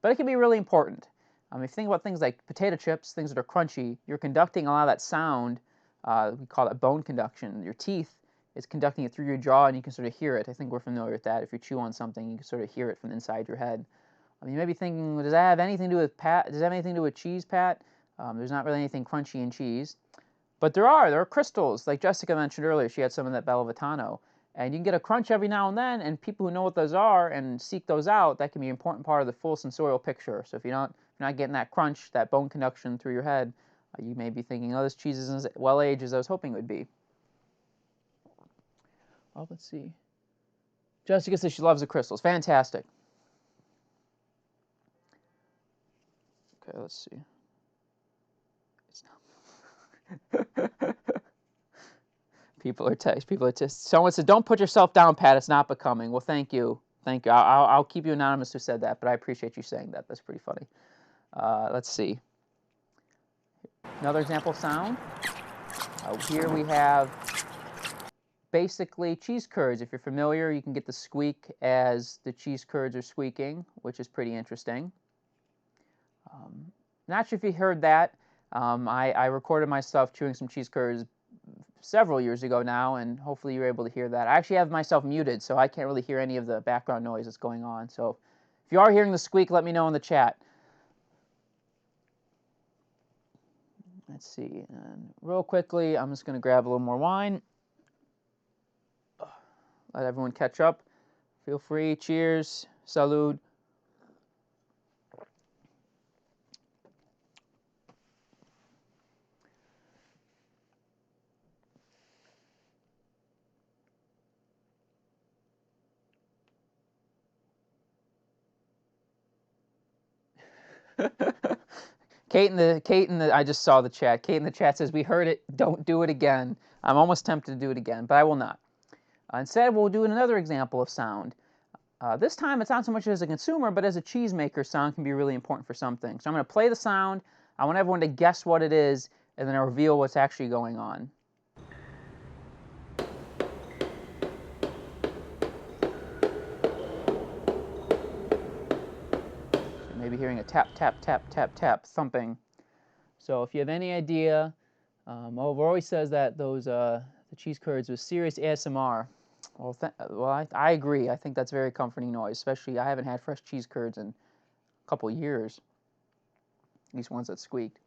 but it can be really important. If you think about things like potato chips, things that are crunchy, you're conducting a lot of that sound We call that bone conduction. Your teeth is conducting it through your jaw, and you can sort of hear it. I think we're familiar with that. If you chew on something, you can sort of hear it from inside your head. You may be thinking, well, does that have anything to do with Pat? Does that have anything to do with cheese, Pat? There's not really anything crunchy in cheese. But there are crystals, like Jessica mentioned earlier. She had some of that Bella Vitano. And you can get a crunch every now and then, and people who know what those are and seek those out, that can be an important part of the full sensorial picture. So if you're not getting that crunch, that bone conduction through your head, you may be thinking, oh, this cheese isn't as well aged as I was hoping it would be. Well, let's see. Jessica says she loves the crystals. Fantastic. Okay, let's see. People are just. Someone said, "Don't put yourself down, Pat. It's not becoming." Well, thank you. I'll keep you anonymous who said that, but I appreciate you saying that. That's pretty funny. Let's see. Another example of sound. Here we have basically cheese curds. If you're familiar, you can get the squeak as the cheese curds are squeaking, which is pretty interesting. Not sure if you heard that. I recorded myself chewing some cheese curds several years ago now, and hopefully you're able to hear that. I actually have myself muted, so I can't really hear any of the background noise that's going on. So if you are hearing the squeak, let me know in the chat. Let's see. And real quickly, I'm just going to grab a little more wine. Let everyone catch up. Feel free. Cheers. Salud. Kate in the I just saw the chat. Kate in the chat says, "We heard it. Don't do it again." I'm almost tempted to do it again, but I will not. Instead, we'll do another example of sound. This time, it's not so much as a consumer, but as a cheesemaker, sound can be really important for something. So I'm going to play the sound. I want everyone to guess what it is, and then I'll reveal what's actually going on. Maybe hearing a tap, tap, tap, tap, tap, thumping. So if you have any idea, Roy says that those the cheese curds was serious ASMR. Well, I agree. I think that's very comforting noise, especially I haven't had fresh cheese curds in a couple years. These ones that squeaked.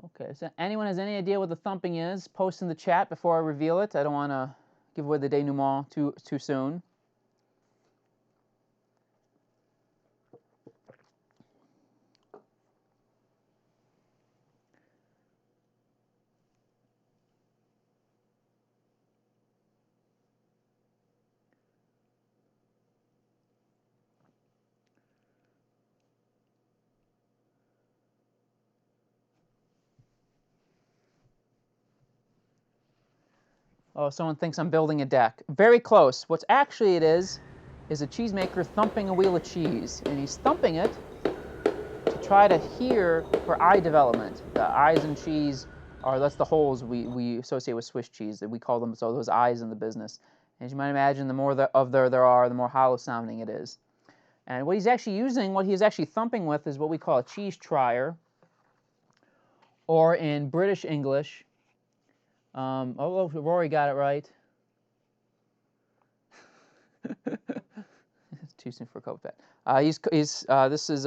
Okay, so anyone has any idea what the thumping is? Post in the chat before I reveal it. I don't want to give away the denouement too soon. Oh, someone thinks I'm building a deck. Very close. What's actually it is a cheesemaker thumping a wheel of cheese. And he's thumping it to try to hear for eye development. The eyes in cheese that's the holes we associate with Swiss cheese. That we call them, so those eyes in the business. As you might imagine, the more there are, the more hollow sounding it is. And what he's actually thumping with is what we call a cheese trier, or in British English, Rory got it right. It's too soon for a coat pet. This is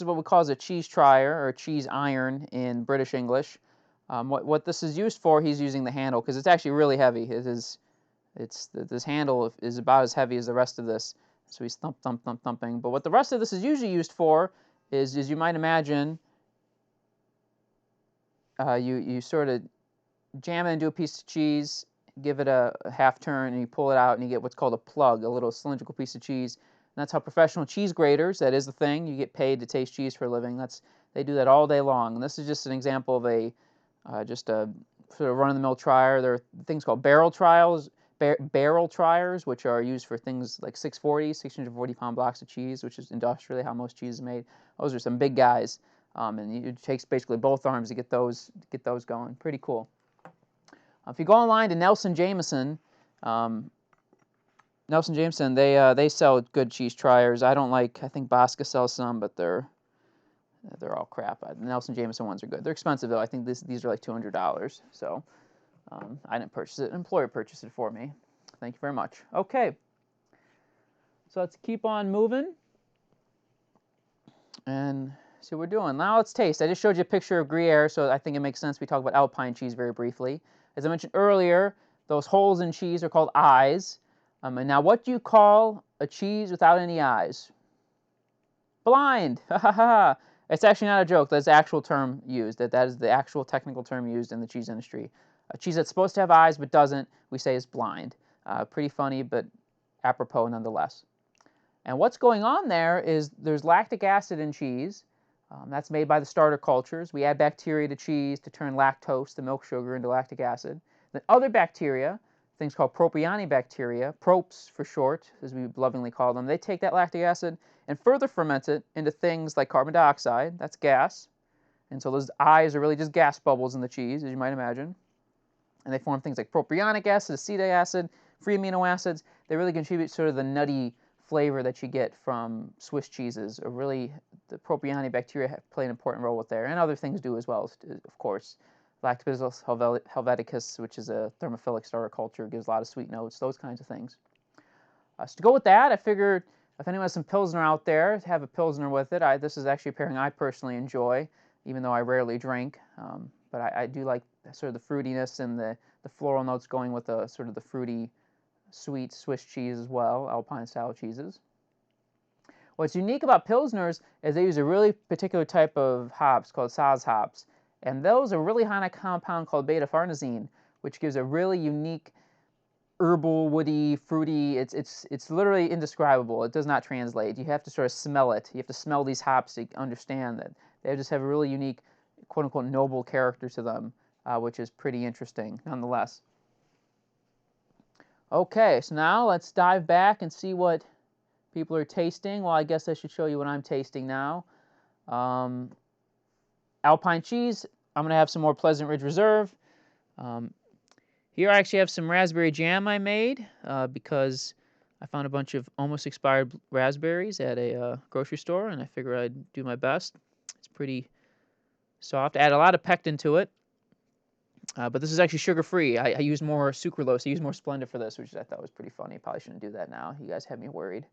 what we call as a cheese trier or a cheese iron in British English. What this is used for, he's using the handle because it's actually really heavy. This handle is about as heavy as the rest of this. So he's thumping. But what the rest of this is usually used for is, as you might imagine, you sort of jam it into a piece of cheese, give it a half turn, and you pull it out, and you get what's called a plug, a little cylindrical piece of cheese. And that's how professional cheese graters, that is the thing, you get paid to taste cheese for a living. They do that all day long. And this is just an example of just a sort of run-of-the-mill trier. There are things called barrel triers, which are used for things like 640-pound blocks of cheese, which is industrially how most cheese is made. Those are some big guys, and it takes basically both arms to get those going. Pretty cool. If you go online to Nelson Jameson, they sell good cheese triers. I think Bosca sells some, but they're they're all crap. The Nelson Jameson ones are good. They're expensive though. I think these are like $200. So I didn't purchase it. An employer purchased it for me. Thank you very much. Okay. So let's keep on moving and see what we're doing. Now let's taste. I just showed you a picture of Gruyere, so I think it makes sense we talk about Alpine cheese very briefly. As I mentioned earlier, those holes in cheese are called eyes. And now what do you call a cheese without any eyes? Blind. Ha ha ha. It's actually not a joke. That's the actual term used. That is the actual technical term used in the cheese industry. A cheese that's supposed to have eyes but doesn't, we say is blind. Pretty funny, but apropos nonetheless. And what's going on there is there's lactic acid in cheese. That's made by the starter cultures. We add bacteria to cheese to turn lactose, the milk sugar, into lactic acid. Then other bacteria, things called Propionibacteria, Props for short, as we lovingly call them, they take that lactic acid and further ferment it into things like carbon dioxide. That's gas. And so those eyes are really just gas bubbles in the cheese, as you might imagine. And they form things like propionic acid, acetic acid, free amino acids. They really contribute sort of the nutty flavor that you get from Swiss cheeses. Or really, the Propionibacteria play an important role with there, and other things do as well, of course. Lactobacillus helveticus, which is a thermophilic starter culture, gives a lot of sweet notes, those kinds of things. So to go with that, I figured if anyone has some Pilsner out there, have a Pilsner with it. This is actually a pairing I personally enjoy, even though I rarely drink. But I do like sort of the fruitiness and the floral notes going with the sort of the fruity, sweet Swiss cheese as well, Alpine-style cheeses. What's unique about Pilsners is they use a really particular type of hops called Saaz hops. And those are really high on a compound called beta-farnesene, which gives a really unique herbal, woody, fruity. It's literally indescribable. It does not translate. You have to sort of smell it. You have to smell these hops to understand that they just have a really unique, quote-unquote, noble character to them, which is pretty interesting nonetheless. Okay, so now let's dive back and see what people are tasting. Well, I guess I should show you what I'm tasting now. Alpine cheese. I'm going to have some more Pleasant Ridge Reserve. Here I actually have some raspberry jam I made because I found a bunch of almost expired raspberries at a grocery store, and I figured I'd do my best. It's pretty soft. I add a lot of pectin to it, but this is actually sugar-free. I use more sucralose. I use more Splenda for this, which I thought was pretty funny. Probably shouldn't do that now. You guys have me worried.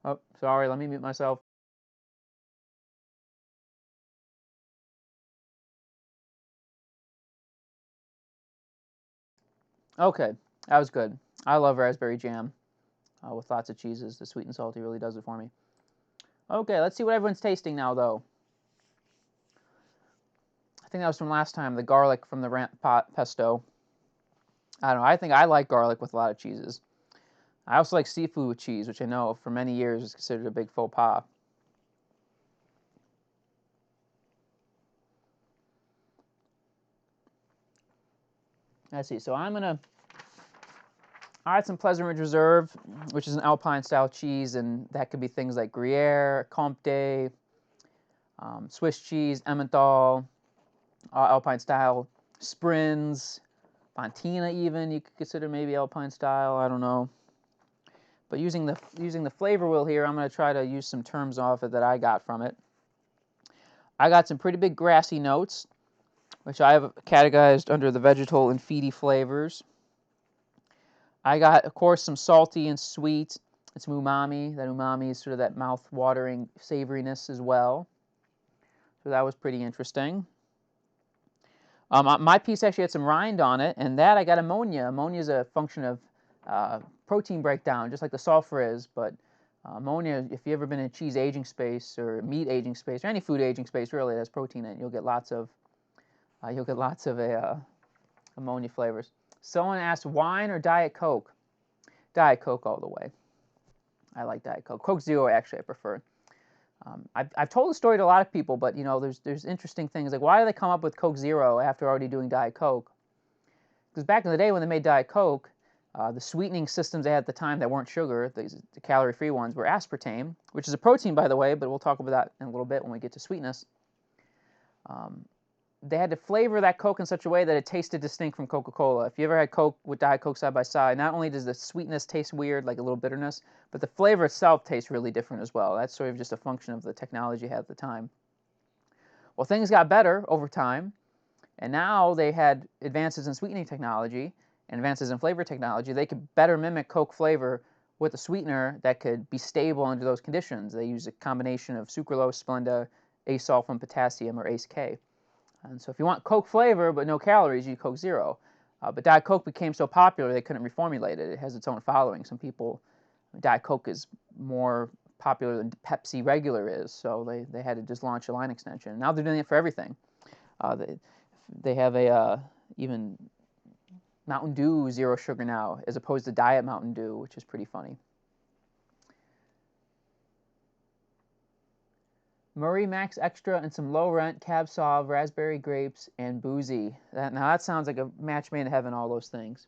Oh, sorry. Let me mute myself. Okay, that was good. I love raspberry jam with lots of cheeses. The sweet and salty really does it for me. Okay, let's see what everyone's tasting now, though. I think that was from last time, the garlic from the ramp pot pesto. I don't know. I think I like garlic with a lot of cheeses. I also like seafood with cheese, which I know for many years is considered a big faux pas. Let's see. So I'm going to add some Pleasant Ridge Reserve, which is an Alpine-style cheese, and that could be things like Gruyere, Comté, Swiss cheese, Emmental, Alpine-style, Sprins, Fontina even, you could consider maybe Alpine-style, I don't know. But using the flavor wheel here, I'm going to try to use some terms off it that I got from it. I got some pretty big grassy notes, which I have categorized under the vegetal and feedy flavors. I got, of course, some salty and sweet. It's umami. That umami is sort of that mouth-watering savoriness as well. So that was pretty interesting. My piece actually had some rind on it, and that I got ammonia. Ammonia is a function of protein breakdown, just like the sulfur is. But ammonia, if you've ever been in a cheese aging space or meat aging space or any food aging space really that has protein in it, you'll get lots of ammonia flavors. Someone asked wine or Diet Coke. Diet Coke all the way. I like Diet Coke. Coke Zero actually I prefer. I've told the story to a lot of people, but you know, there's interesting things like why do they come up with Coke Zero after already doing Diet Coke? Because back in the day when they made Diet Coke, the sweetening systems they had at the time that weren't sugar, the calorie-free ones, were aspartame, which is a protein by the way, but we'll talk about that in a little bit when we get to sweetness. they had to flavor that Coke in such a way that it tasted distinct from Coca-Cola. If you ever had Coke with Diet Coke side by side, not only does the sweetness taste weird, like a little bitterness, but the flavor itself tastes really different as well. That's sort of just a function of the technology you had at the time. Well, things got better over time, and now they had advances in sweetening technology and advances in flavor technology. They could better mimic Coke flavor with a sweetener that could be stable under those conditions. They use a combination of sucralose, Splenda, acesulfame potassium, or ACE-K. And so if you want Coke flavor but no calories, you use Coke Zero. But Diet Coke became so popular they couldn't reformulate it. It has its own following. Some people, Diet Coke is more popular than Pepsi regular is, so they had to just launch a line extension. Now they're doing it for everything. They have even Mountain Dew Zero Sugar now, as opposed to Diet Mountain Dew, which is pretty funny. Murray Max Extra and some low rent, Cab Sauv, raspberry grapes, and boozy. Now that sounds like a match made in heaven, all those things.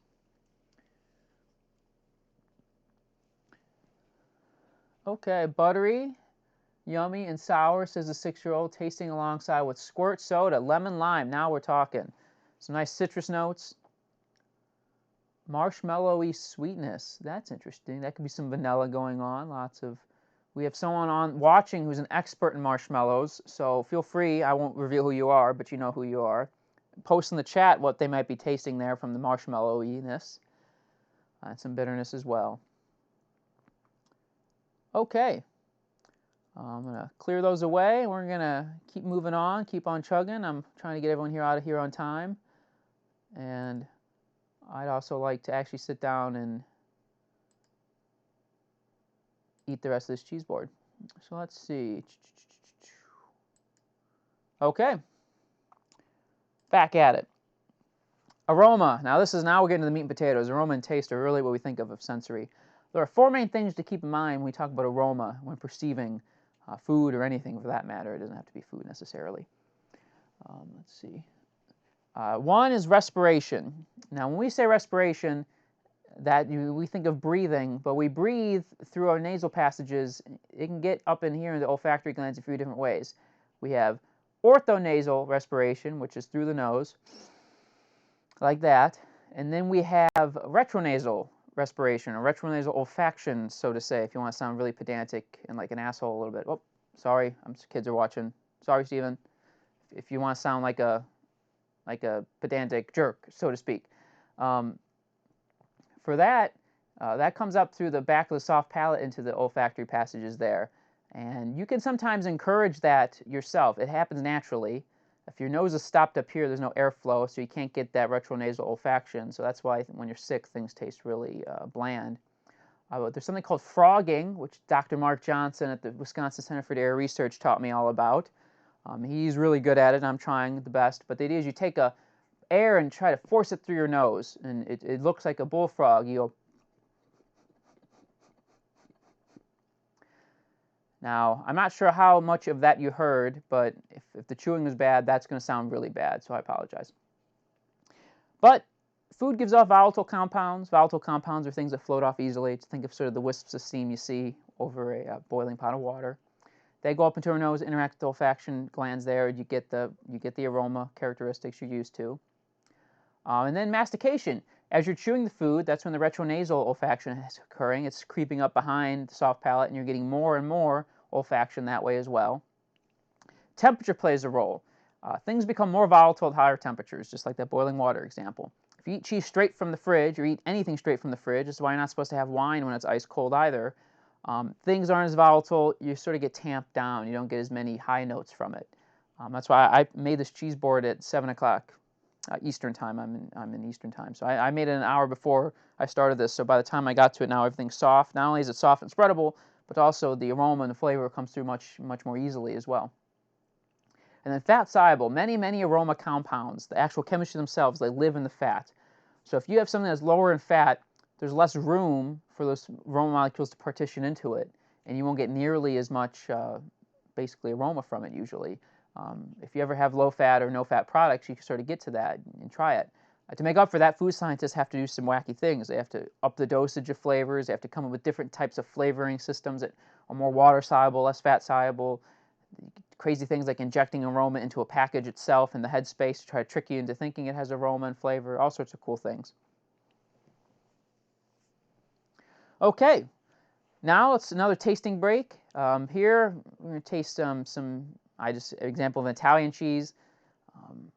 Okay, buttery, yummy, and sour, says the 6-year-old, tasting alongside with squirt soda, lemon lime. Now we're talking. Some nice citrus notes. Marshmallowy sweetness. That's interesting. That could be some vanilla going on. We have someone on watching who's an expert in marshmallows, so feel free. I won't reveal who you are, but you know who you are. Post in the chat what they might be tasting there from the marshmallowiness. And some bitterness as well. Okay. I'm going to clear those away. We're going to keep moving on, keep on chugging. I'm trying to get everyone here out of here on time. And I'd also like to actually sit down and eat the rest of this cheese board. So let's see. Okay. Back at it. Aroma. Now we're getting to the meat and potatoes. Aroma and taste are really what we think of sensory. There are 4 main things to keep in mind when we talk about aroma when perceiving food or anything for that matter. It doesn't have to be food necessarily. Let's see. One is respiration. Now when we say respiration, we think of breathing, but we breathe through our nasal passages. It can get up in here in the olfactory glands a few different ways. We have orthonasal respiration, which is through the nose, like that. And then we have retronasal respiration, or retronasal olfaction, so to say, if you want to sound really pedantic and like an asshole a little bit. Oh, sorry, kids are watching. Sorry, Stephen. If you want to sound like a pedantic jerk, so to speak. For that, that comes up through the back of the soft palate into the olfactory passages there. And you can sometimes encourage that yourself. It happens naturally. If your nose is stopped up here, there's no airflow, so you can't get that retronasal olfaction. So that's why when you're sick, things taste really bland. There's something called frogging, which Dr. Mark Johnson at the Wisconsin Center for Air Research taught me all about. He's really good at it, and I'm trying the best. But the idea is you take air and try to force it through your nose, and it looks like a bullfrog. You go. Now, I'm not sure how much of that you heard, but if the chewing was bad, that's going to sound really bad, so I apologize. But food gives off volatile compounds. Volatile compounds are things that float off easily. Think of sort of the wisps of steam you see over a boiling pot of water. They go up into our nose, interact with the olfaction glands there. You get the aroma characteristics you're used to. And then mastication. As you're chewing the food, that's when the retronasal olfaction is occurring. It's creeping up behind the soft palate, and you're getting more and more olfaction that way as well. Temperature plays a role. Things become more volatile at higher temperatures, just like that boiling water example. If you eat cheese straight from the fridge, or eat anything straight from the fridge, this is why you're not supposed to have wine when it's ice cold either. Things aren't as volatile. You sort of get tamped down. You don't get as many high notes from it. That's why I made this cheese board at 7 o'clock. Eastern time. I'm in Eastern time, so I made it an hour before I started this. So by the time I got to it, now everything's soft. Not only is it soft and spreadable, but also the aroma and the flavor comes through much more easily as well. And then fat soluble, many aroma compounds, the actual chemistry themselves, they live in the fat. So if you have something that's lower in fat, there's less room for those aroma molecules to partition into it, and you won't get nearly as much basically aroma from it usually. If you ever have low-fat or no-fat products, you can sort of get to that and try it. To make up for that, food scientists have to do some wacky things. They have to up the dosage of flavors. They have to come up with different types of flavoring systems that are more water-soluble, less fat-soluble. crazy things like injecting aroma into a package itself in the headspace to try to trick you into thinking it has aroma and flavor, all sorts of cool things. Okay, now it's another tasting break. Here we're going to taste an example of an Italian cheese.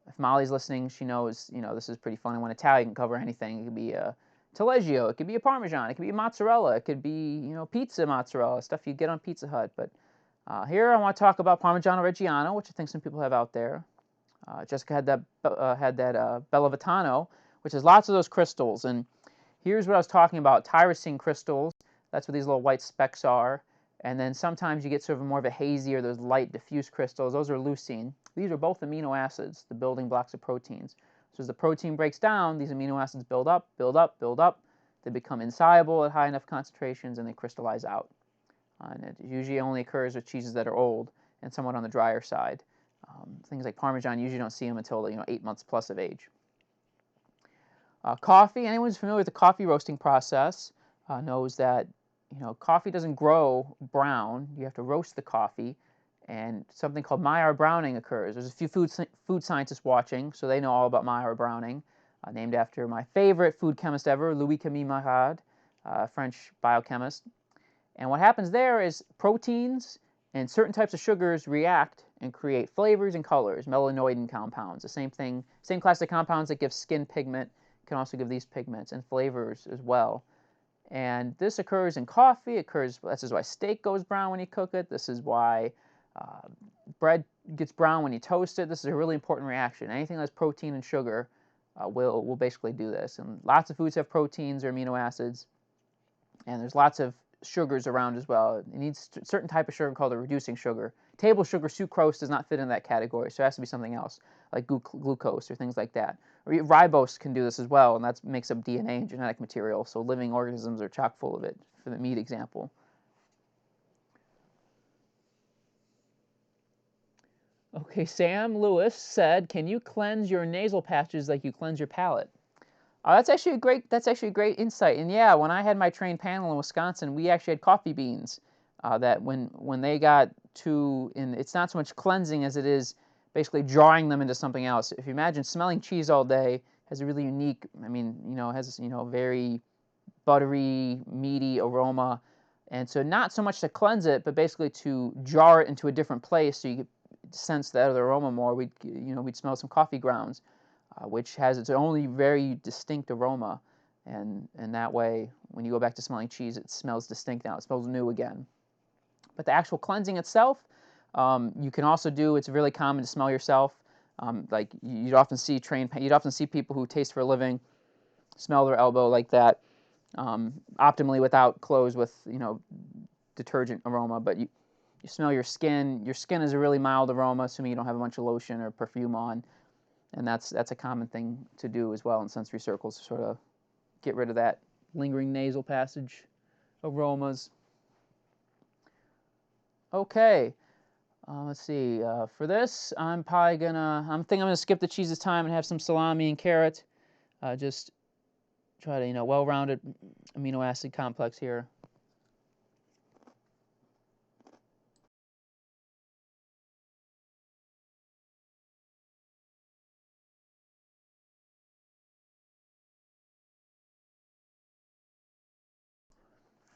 If Molly's listening, she knows, this is pretty funny. When Italian can cover anything. It could be a Taleggio, it could be a Parmesan, it could be a mozzarella, it could be, pizza mozzarella, stuff you get on Pizza Hut. But here I want to talk about Parmigiano Reggiano, which I think some people have out there. Jessica had that Bella Vitano, which has lots of those crystals. And here's what I was talking about, tyrosine crystals. That's what these little white specks are. And then sometimes you get sort of more of a hazy or those light diffuse crystals. Those are leucine. These are both amino acids, the building blocks of proteins. So as the protein breaks down, these amino acids build up, build up, build up. They become insoluble at high enough concentrations and they crystallize out. And it usually only occurs with cheeses that are old and somewhat on the drier side. Things like Parmesan, usually don't see them until 8 months plus of age. Coffee, anyone who's familiar with the coffee roasting process knows that coffee doesn't grow brown. You have to roast the coffee, and something called Maillard browning occurs. There's a few food scientists watching, so they know all about Maillard browning, named after my favorite food chemist ever, Louis-Camille Maillard, French biochemist. And what happens there is proteins and certain types of sugars react and create flavors and colors, melanoidin compounds. The same thing, same class of compounds that give skin pigment can also give these pigments and flavors as well. And this occurs in coffee. This is why steak goes brown when you cook it. This is why bread gets brown when you toast it. This is a really important reaction. Anything that's protein and sugar will basically do this. And lots of foods have proteins or amino acids. And there's lots of sugars around as well. It needs a certain type of sugar called a reducing sugar. Table sugar, sucrose, does not fit in that category, so it has to be something else, like glucose or things like that. Or ribose can do this as well, and that makes up DNA and genetic material, so living organisms are chock full of it, for the meat example. Okay, Sam Lewis said, can you cleanse your nasal passages like you cleanse your palate? That's actually a great insight. And yeah, when I had my trained panel in Wisconsin, we actually had coffee beans that when they got it's not so much cleansing as it is basically drawing them into something else. If you imagine smelling cheese all day, has a really unique, has very buttery, meaty aroma. And so not so much to cleanse it, but basically to jar it into a different place so you could sense that other aroma more. We'd smell some coffee grounds. Which has its own very distinct aroma, and that way, when you go back to smelling cheese, it smells distinct now. It smells new again. But the actual cleansing itself, you can also do. It's really common to smell yourself. Like you'd often see people who taste for a living smell their elbow like that, optimally without clothes with detergent aroma. But you smell your skin. Your skin is a really mild aroma, assuming you don't have a bunch of lotion or perfume on. And that's a common thing to do as well in sensory circles, to sort of get rid of that lingering nasal passage aromas. Okay, let's see. For this, I'm gonna skip the cheese this time and have some salami and carrot. Just try to well-rounded amino acid complex here.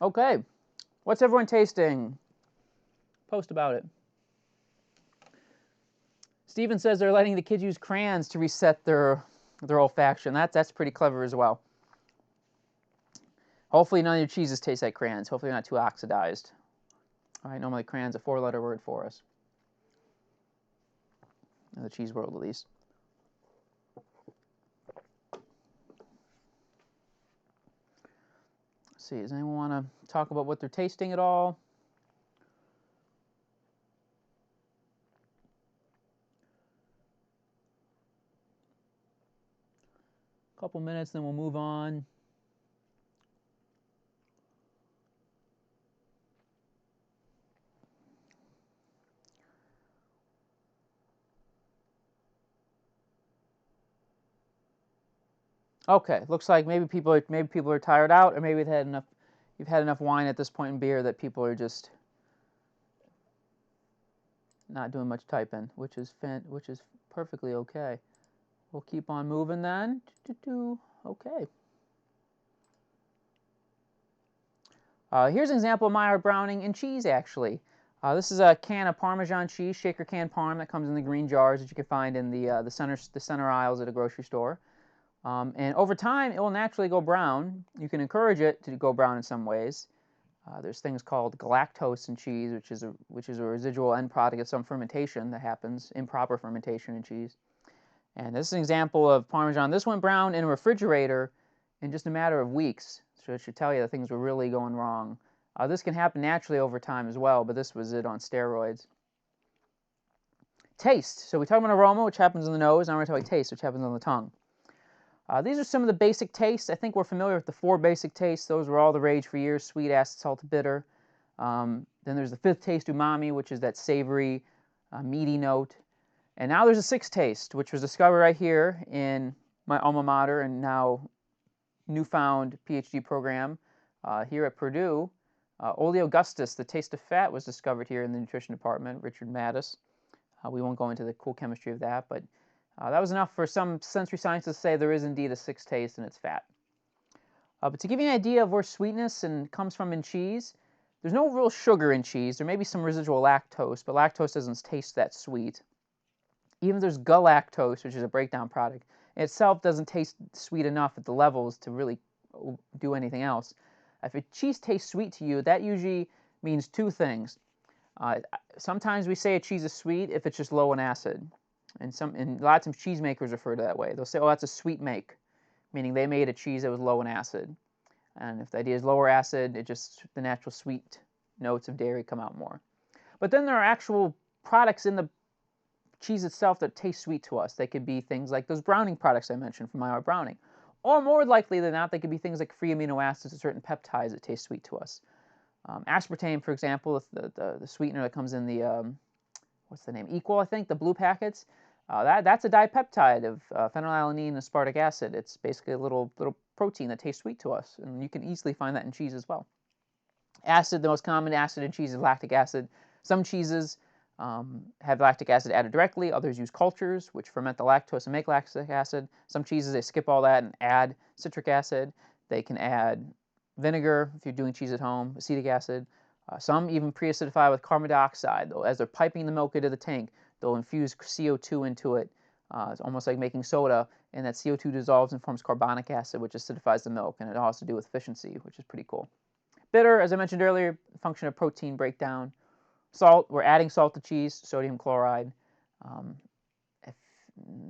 Okay, what's everyone tasting? Post about it. Steven says they're letting the kids use crayons to reset their olfaction. That's pretty clever as well. Hopefully none of your cheeses taste like crayons. Hopefully they're not too oxidized. All right, normally crayon's a 4-letter word for us. In the cheese world, at least. Let's see, does anyone want to talk about what they're tasting at all? A couple minutes, then we'll move on. Okay, looks like maybe people are tired out, or maybe you've had enough wine at this point in beer that people are just not doing much typing, which is perfectly okay. We'll keep on moving then. Okay. Here's an example of Maillard Browning in cheese, actually. This is a can of Parmesan cheese, shaker can parm, that comes in the green jars that you can find in the center aisles at a grocery store. And over time, it will naturally go brown. You can encourage it to go brown in some ways. There's things called galactose in cheese, which is a residual end product of some fermentation that happens, improper fermentation in cheese. And this is an example of Parmesan. This went brown in a refrigerator in just a matter of weeks. So it should tell you that things were really going wrong. This can happen naturally over time as well, but this was it on steroids. Taste. So we talked about aroma, which happens in the nose. Now we're going to talk about taste, which happens on the tongue. These are some of the basic tastes. I think we're familiar with the 4 basic tastes. Those were all the rage for years: sweet, acid, salty, bitter. Then there's the 5th taste, umami, which is that savory, meaty note. And now there's a 6th taste, which was discovered right here in my alma mater and now newfound PhD program here at Purdue. Oleo gustus, the taste of fat, was discovered here in the nutrition department, Richard Mattis. We won't go into the cool chemistry of that, but that was enough for some sensory scientists to say there is indeed a 6th taste, and it's fat. But to give you an idea of where sweetness comes from in cheese, there's no real sugar in cheese. There may be some residual lactose, but lactose doesn't taste that sweet. Even there's galactose, which is a breakdown product, it itself doesn't taste sweet enough at the levels to really do anything else. If a cheese tastes sweet to you, that usually means 2 things. Sometimes we say a cheese is sweet if it's just low in acid. And a lot of times cheesemakers refer to that way. They'll say, oh, that's a sweet make, meaning they made a cheese that was low in acid. And if the idea is lower acid, the natural sweet notes of dairy come out more. But then there are actual products in the cheese itself that taste sweet to us. They could be things like those browning products I mentioned from Maillard Browning. Or more likely than not, they could be things like free amino acids or certain peptides that taste sweet to us. Aspartame, for example, the sweetener that comes in the, what's the name, Equal, I think, the blue packets. That's a dipeptide of phenylalanine and aspartic acid. It's basically a little protein that tastes sweet to us, and you can easily find that in cheese as well. Acid, the most common acid in cheese is lactic acid. Some cheeses have lactic acid added directly. Others use cultures, which ferment the lactose and make lactic acid. Some cheeses, they skip all that and add citric acid. They can add vinegar if you're doing cheese at home, acetic acid. Some even pre-acidify with carbon dioxide. As they're piping the milk into the tank, they'll infuse CO2 into it. It's almost like making soda, and that CO2 dissolves and forms carbonic acid, which acidifies the milk, and it all has to do with efficiency, which is pretty cool. Bitter, as I mentioned earlier, function of protein breakdown. Salt, we're adding salt to cheese, sodium chloride.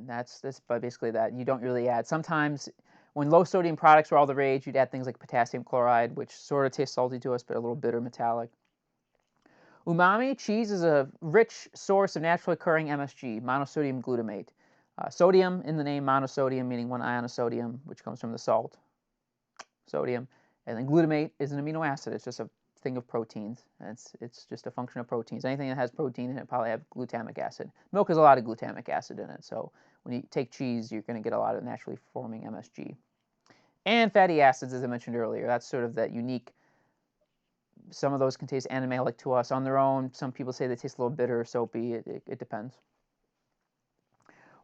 That's basically that. You don't really add. Sometimes when low sodium products were all the rage, you'd add things like potassium chloride, which sort of tastes salty to us, but a little bitter metallic. Umami, cheese is a rich source of naturally occurring MSG, monosodium glutamate. Sodium in the name, monosodium, meaning 1 ion of sodium, which comes from the salt, sodium. And then glutamate is an amino acid. It's just a thing of proteins. It's just a function of proteins. Anything that has protein in it probably has glutamic acid. Milk has a lot of glutamic acid in it, so when you take cheese, you're going to get a lot of naturally forming MSG. And fatty acids, as I mentioned earlier, that's sort of that unique. Some of those can taste animalic to us on their own. Some people say they taste a little bitter or soapy. It depends.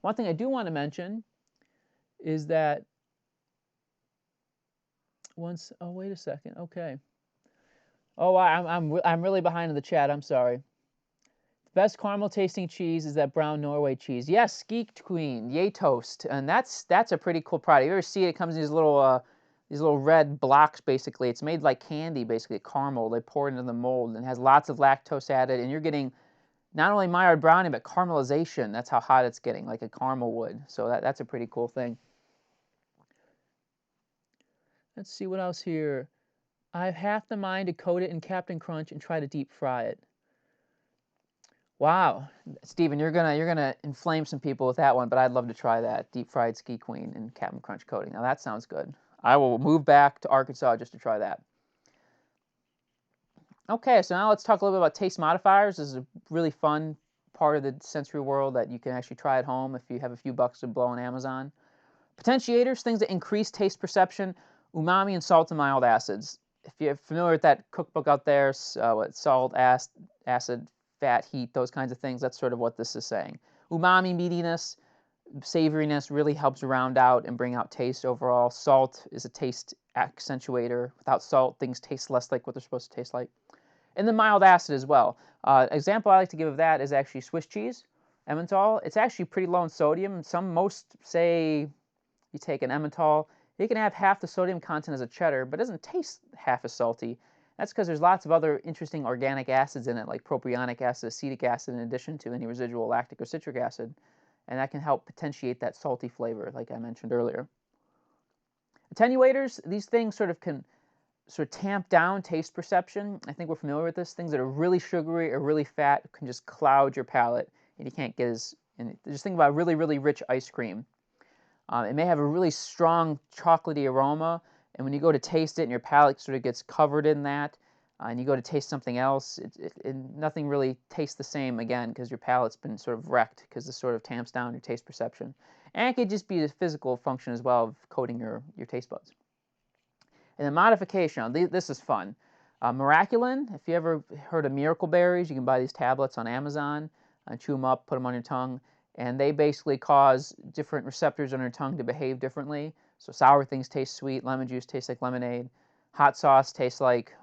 One thing I do want to mention is that oh, wait a second. Okay. Oh, I'm really behind in the chat. I'm sorry. The best caramel tasting cheese is that brown Norway cheese. Yes, Ski Queen, Yay Toast, and that's a pretty cool product. You ever see it? It comes in these little red blocks. Basically, it's made like candy. Basically, caramel. They pour it into the mold and it has lots of lactose added, and you're getting not only Maillard Browning but caramelization. That's how hot it's getting, like a caramel would. So that's a pretty cool thing. Let's see what else here. I have half the mind to coat it in Captain Crunch and try to deep fry it. Wow, Stephen, you're gonna inflame some people with that one, but I'd love to try that deep fried Ski Queen and Captain Crunch coating. Now that sounds good. I will move back to Arkansas just to try that. Okay, so now let's talk a little bit about taste modifiers. This is a really fun part of the sensory world that you can actually try at home if you have a few bucks to blow on Amazon. Potentiators, things that increase taste perception, umami and salt and mild acids. If you're familiar with that cookbook out there, salt, acid, fat, heat, those kinds of things. That's sort of what this is saying. Umami, meatiness, savoriness really helps round out and bring out taste overall. Salt is a taste accentuator. Without salt, things taste less like what they're supposed to taste like. And then mild acid as well. Example I like to give of that is actually Swiss cheese, Emmental. It's actually pretty low in sodium. Most say you take an Emmental, you can have half the sodium content as a cheddar, but it doesn't taste half as salty. That's because there's lots of other interesting organic acids in it, like propionic acid, acetic acid, in addition to any residual lactic or citric acid. And that can help potentiate that salty flavor, like I mentioned earlier. Attenuators, these things sort of can tamp down taste perception. I think we're familiar with this. Things that are really sugary or really fat can just cloud your palate, and you can't get as. And just think about really, really rich ice cream. It may have a really strong chocolatey aroma, and when you go to taste it, and your palate sort of gets covered in that, and you go to taste something else, nothing really tastes the same again because your palate's been sort of wrecked because this sort of tamps down your taste perception. And it could just be a physical function as well of coating your taste buds. And then modification, this is fun. Miraculin, if you ever heard of miracle berries, you can buy these tablets on Amazon, chew them up, put them on your tongue, and they basically cause different receptors on your tongue to behave differently. So sour things taste sweet, lemon juice tastes like lemonade, hot sauce tastes like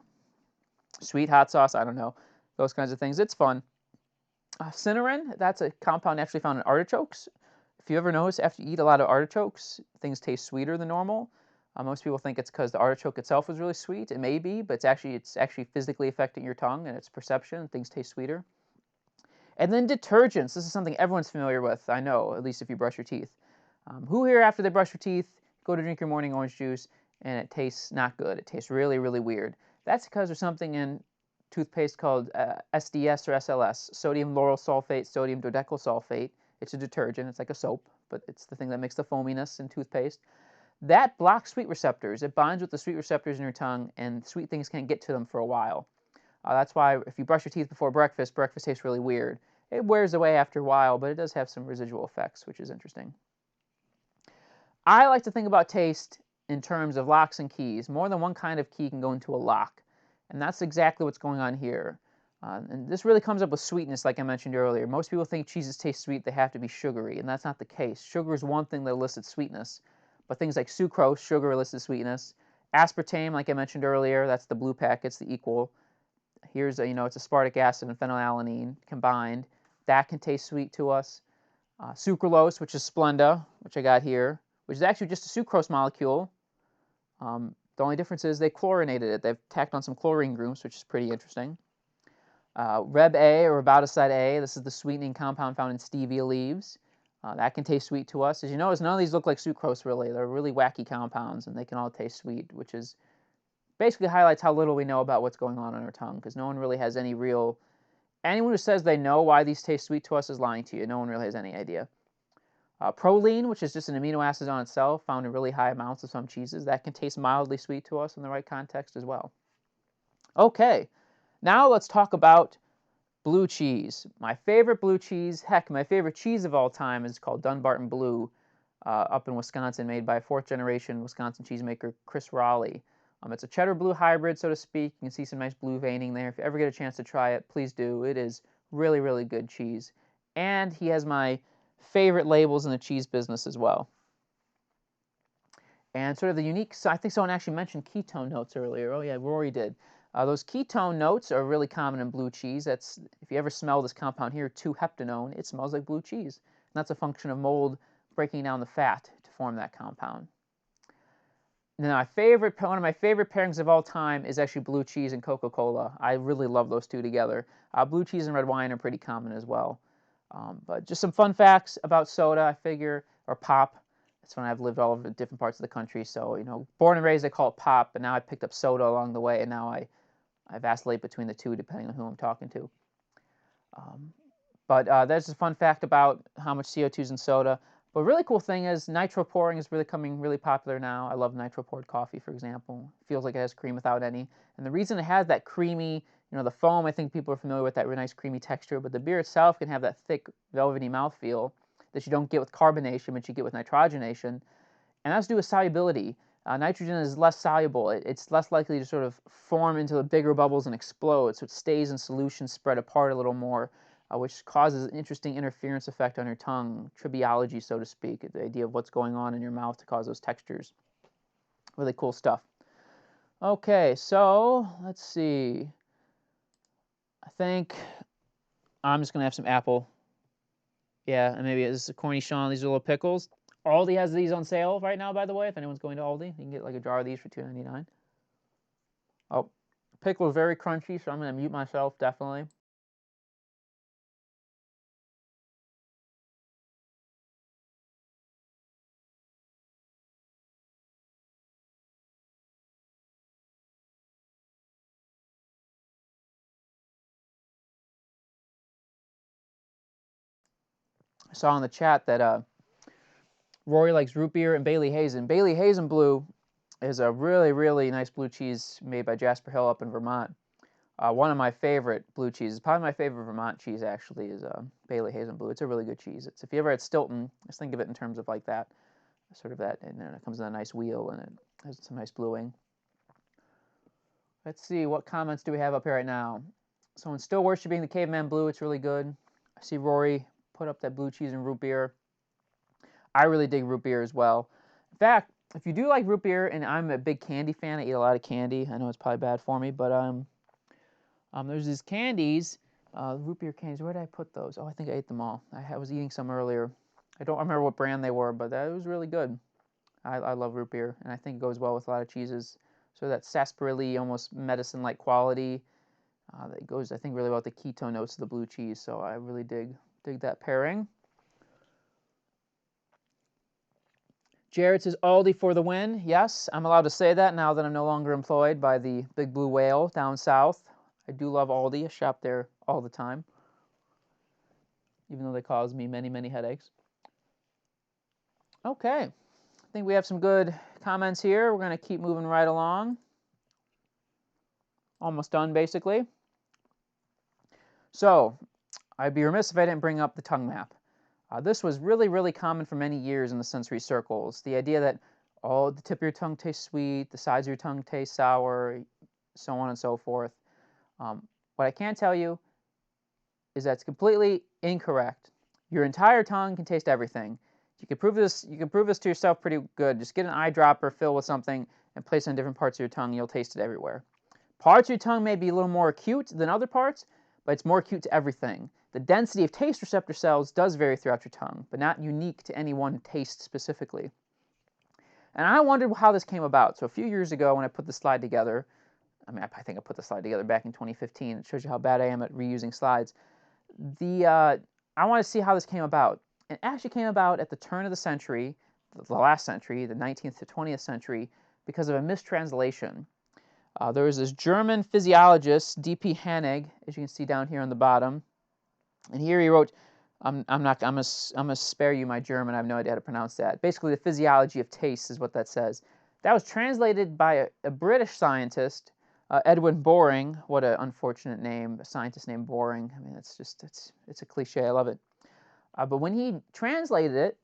sweet hot sauce, I don't know, those kinds of things. It's fun. Cynarin, that's a compound naturally found in artichokes. If you ever notice, after you eat a lot of artichokes, things taste sweeter than normal. Most people think it's because the artichoke itself is really sweet. It may be, but it's actually physically affecting your tongue and its perception, and things taste sweeter. And then detergents. This is something everyone's familiar with, I know, at least if you brush your teeth. Who here, after they brush your teeth, go to drink your morning orange juice, and it tastes not good? It tastes really, really weird. That's because there's something in toothpaste called SDS or SLS, sodium lauryl sulfate, sodium dodecyl sulfate. It's a detergent. It's like a soap, but it's the thing that makes the foaminess in toothpaste. That blocks sweet receptors. It binds with the sweet receptors in your tongue, and sweet things can't get to them for a while. That's why if you brush your teeth before breakfast, breakfast tastes really weird. It wears away after a while, but it does have some residual effects, which is interesting. I like to think about taste in terms of locks and keys. More than one kind of key can go into a lock, and that's exactly what's going on here. And this really comes up with sweetness, like I mentioned earlier. Most people think cheeses taste sweet, they have to be sugary, and that's not the case. Sugar is one thing that elicits sweetness, but things like sucrose, sugar elicits sweetness. Aspartame, like I mentioned earlier, that's the blue packets, the equal. Here's it's aspartic acid and phenylalanine combined. That can taste sweet to us. Sucralose, which is Splenda, which I got here, which is actually just a sucrose molecule. The only difference is they chlorinated it. They've tacked on some chlorine groups, which is pretty interesting. Reb A, or riboside A, this is the sweetening compound found in stevia leaves. That can taste sweet to us. As you notice, none of these look like sucrose, really. They're really wacky compounds, and they can all taste sweet, which is basically highlights how little we know about what's going on in our tongue, because no one really has any real... Anyone who says they know why these taste sweet to us is lying to you. No one really has any idea. Proline, which is just an amino acid on itself, found in really high amounts of some cheeses, that can taste mildly sweet to us in the right context as well. Okay, now let's talk about blue cheese. My favorite blue cheese, heck, my favorite cheese of all time is called Dunbarton Blue, up in Wisconsin, made by fourth-generation Wisconsin cheesemaker Chris Raleigh. It's a cheddar blue hybrid, so to speak. You can see some nice blue veining there. If you ever get a chance to try it, please do. It is really, really good cheese. And he has my favorite labels in the cheese business as well. And sort of the unique, so I think someone actually mentioned ketone notes earlier. Oh yeah, Rory did. Those ketone notes are really common in blue cheese. That's, if you ever smell this compound here, 2-heptanone, it smells like blue cheese. And that's a function of mold breaking down the fat to form that compound. Now, one of my favorite pairings of all time is actually blue cheese and Coca-Cola. I really love those two together. Blue cheese and red wine are pretty common as well. But just some fun facts about soda, I figure, or pop. That's when I've lived all over different parts of the country. So, born and raised, I call it pop, but now I picked up soda along the way, and now I vacillate between the two depending on who I'm talking to. But that's a fun fact about how much CO2 is in soda. But a really cool thing is nitro pouring is really becoming really popular now. I love nitro poured coffee, for example. It feels like it has cream without any. And the reason it has that creamy, the foam, I think people are familiar with that really nice creamy texture, but the beer itself can have that thick, velvety mouthfeel that you don't get with carbonation, but you get with nitrogenation. And that's due to solubility. Nitrogen is less soluble. It's less likely to sort of form into the bigger bubbles and explode, so it stays in solution, spread apart a little more, which causes an interesting interference effect on your tongue, tribiology, so to speak, the idea of what's going on in your mouth to cause those textures. Really cool stuff. Okay, so let's see. I think I'm just going to have some apple. Yeah, and maybe it's a cornichon. These are little pickles. Aldi has these on sale right now, by the way. If anyone's going to Aldi, you can get like a jar of these for $2.99. Oh, pickle is very crunchy, so I'm going to mute myself, definitely. I saw in the chat that Rory likes root beer and Bailey Hazen. Bailey Hazen Blue is a really, really nice blue cheese made by Jasper Hill up in Vermont. One of my favorite blue cheeses, probably my favorite Vermont cheese actually, is Bailey Hazen Blue. It's a really good cheese. If you ever had Stilton, just think of it in terms of like that, sort of that, and then it comes in a nice wheel and it has some nice bluing. Let's see, what comments do we have up here right now? Someone's still worshiping the Caveman Blue. It's really good. I see Rory put up that blue cheese and root beer. I really dig root beer as well. In fact, if you do like root beer, and I'm a big candy fan, I eat a lot of candy. I know it's probably bad for me, but there's these candies, root beer candies. Where did I put those? Oh, I think I ate them all. I was eating some earlier. I don't remember what brand they were, but that was really good. I love root beer, and I think it goes well with a lot of cheeses. So that sarsaparilla, almost medicine-like quality, that goes, I think, really well with the ketone notes of the blue cheese. So I really dig that pairing. Jared says Aldi for the win. Yes, I'm allowed to say that now that I'm no longer employed by the Big Blue Whale down south. I do love Aldi. I shop there all the time, even though they cause me many, many headaches. Okay, I think we have some good comments here. We're going to keep moving right along. Almost done, basically. So, I'd be remiss if I didn't bring up the tongue map. This was really, really common for many years in the sensory circles. The idea that the tip of your tongue tastes sweet, the sides of your tongue taste sour, so on and so forth. What I can tell you is that's completely incorrect. Your entire tongue can taste everything. You can prove this. You can prove this to yourself pretty good. Just get an eyedropper, fill with something, and place it on different parts of your tongue. You'll taste it everywhere. Parts of your tongue may be a little more acute than other parts, but it's more acute to everything. The density of taste receptor cells does vary throughout your tongue, but not unique to any one taste specifically. And I wondered how this came about. So a few years ago when I put the slide together, I think I put the slide together back in 2015. It shows you how bad I am at reusing slides. I want to see how this came about. It actually came about at the turn of the century, the last century, the 19th to 20th century, because of a mistranslation. There was this German physiologist, D.P. Hanig, as you can see down here on the bottom, and here he wrote, I'm gonna spare you my German. I have no idea how to pronounce that. Basically, the physiology of taste is what that says. That was translated by a British scientist, Edwin Boring. What an unfortunate name, a scientist named Boring. I mean, it's a cliche. I love it. But when he translated it,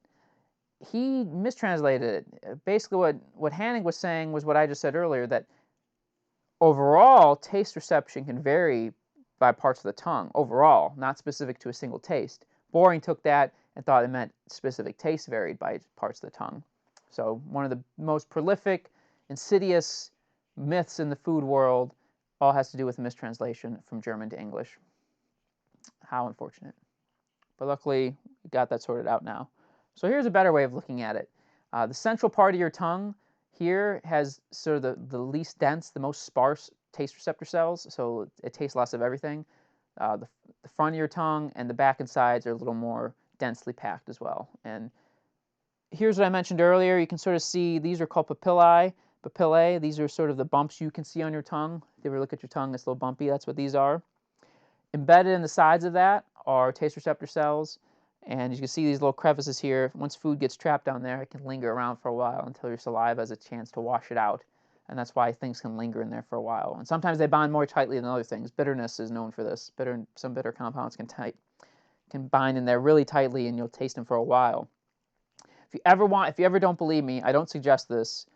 he mistranslated it. Basically, what Hanig was saying was what I just said earlier, that overall, taste reception can vary by parts of the tongue, overall, not specific to a single taste. Boring took that and thought it meant specific tastes varied by parts of the tongue. So one of the most prolific, insidious myths in the food world all has to do with mistranslation from German to English. How unfortunate. But luckily, we got that sorted out now. So here's a better way of looking at it. The central part of your tongue here has sort of the least dense, the most sparse taste receptor cells, so it tastes less of everything. The front of your tongue and the back and sides are a little more densely packed as well. And here's what I mentioned earlier. You can sort of see these are called papillae. Papillae, these are sort of the bumps you can see on your tongue. If you ever look at your tongue, it's a little bumpy. That's what these are. Embedded in the sides of that are taste receptor cells. And you can see these little crevices here. Once food gets trapped down there, it can linger around for a while until your saliva has a chance to wash it out. And that's why things can linger in there for a while. And sometimes they bond more tightly than other things. Bitterness is known for this. Some bitter compounds can bind in there really tightly, and you'll taste them for a while. If you ever don't believe me, I don't suggest this.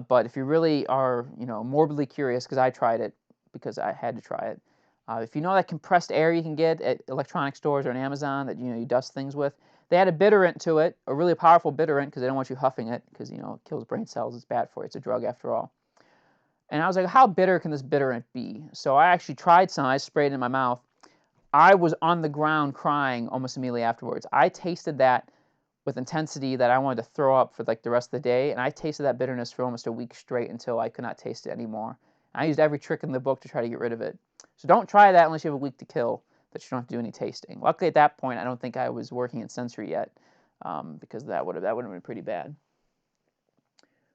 But if you really are, morbidly curious, because I tried it, because I had to try it. If you know that compressed air you can get at electronic stores or on Amazon that you dust things with, they add a bitterant to it, a really powerful bitterant, because they don't want you huffing it, because it kills brain cells. It's bad for you. It's a drug after all. And I was like, how bitter can this bitterant be? So I actually tried some. I sprayed it in my mouth. I was on the ground crying almost immediately afterwards. I tasted that with intensity that I wanted to throw up for like the rest of the day, and I tasted that bitterness for almost a week straight until I could not taste it anymore. I used every trick in the book to try to get rid of it. So don't try that unless you have a week to kill, that you don't have to do any tasting. Luckily at that point, I don't think I was working in sensory yet, because that would have been pretty bad.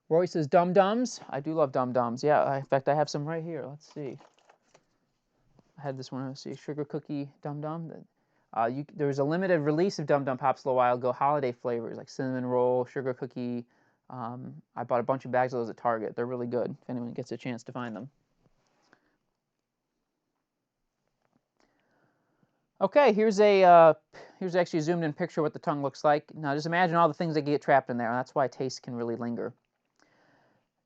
Roy says Dum Dums. I do love Dum Dums. Yeah, in fact, I have some right here. Let's see. I had this one. Let's see, sugar cookie Dum Dum. There was a limited release of Dum Dum Pops a little while ago, holiday flavors like cinnamon roll, sugar cookie. I bought a bunch of bags of those at Target. They're really good if anyone gets a chance to find them. Okay, here's actually a zoomed in picture of what the tongue looks like. Now just imagine all the things that get trapped in there, and that's why taste can really linger.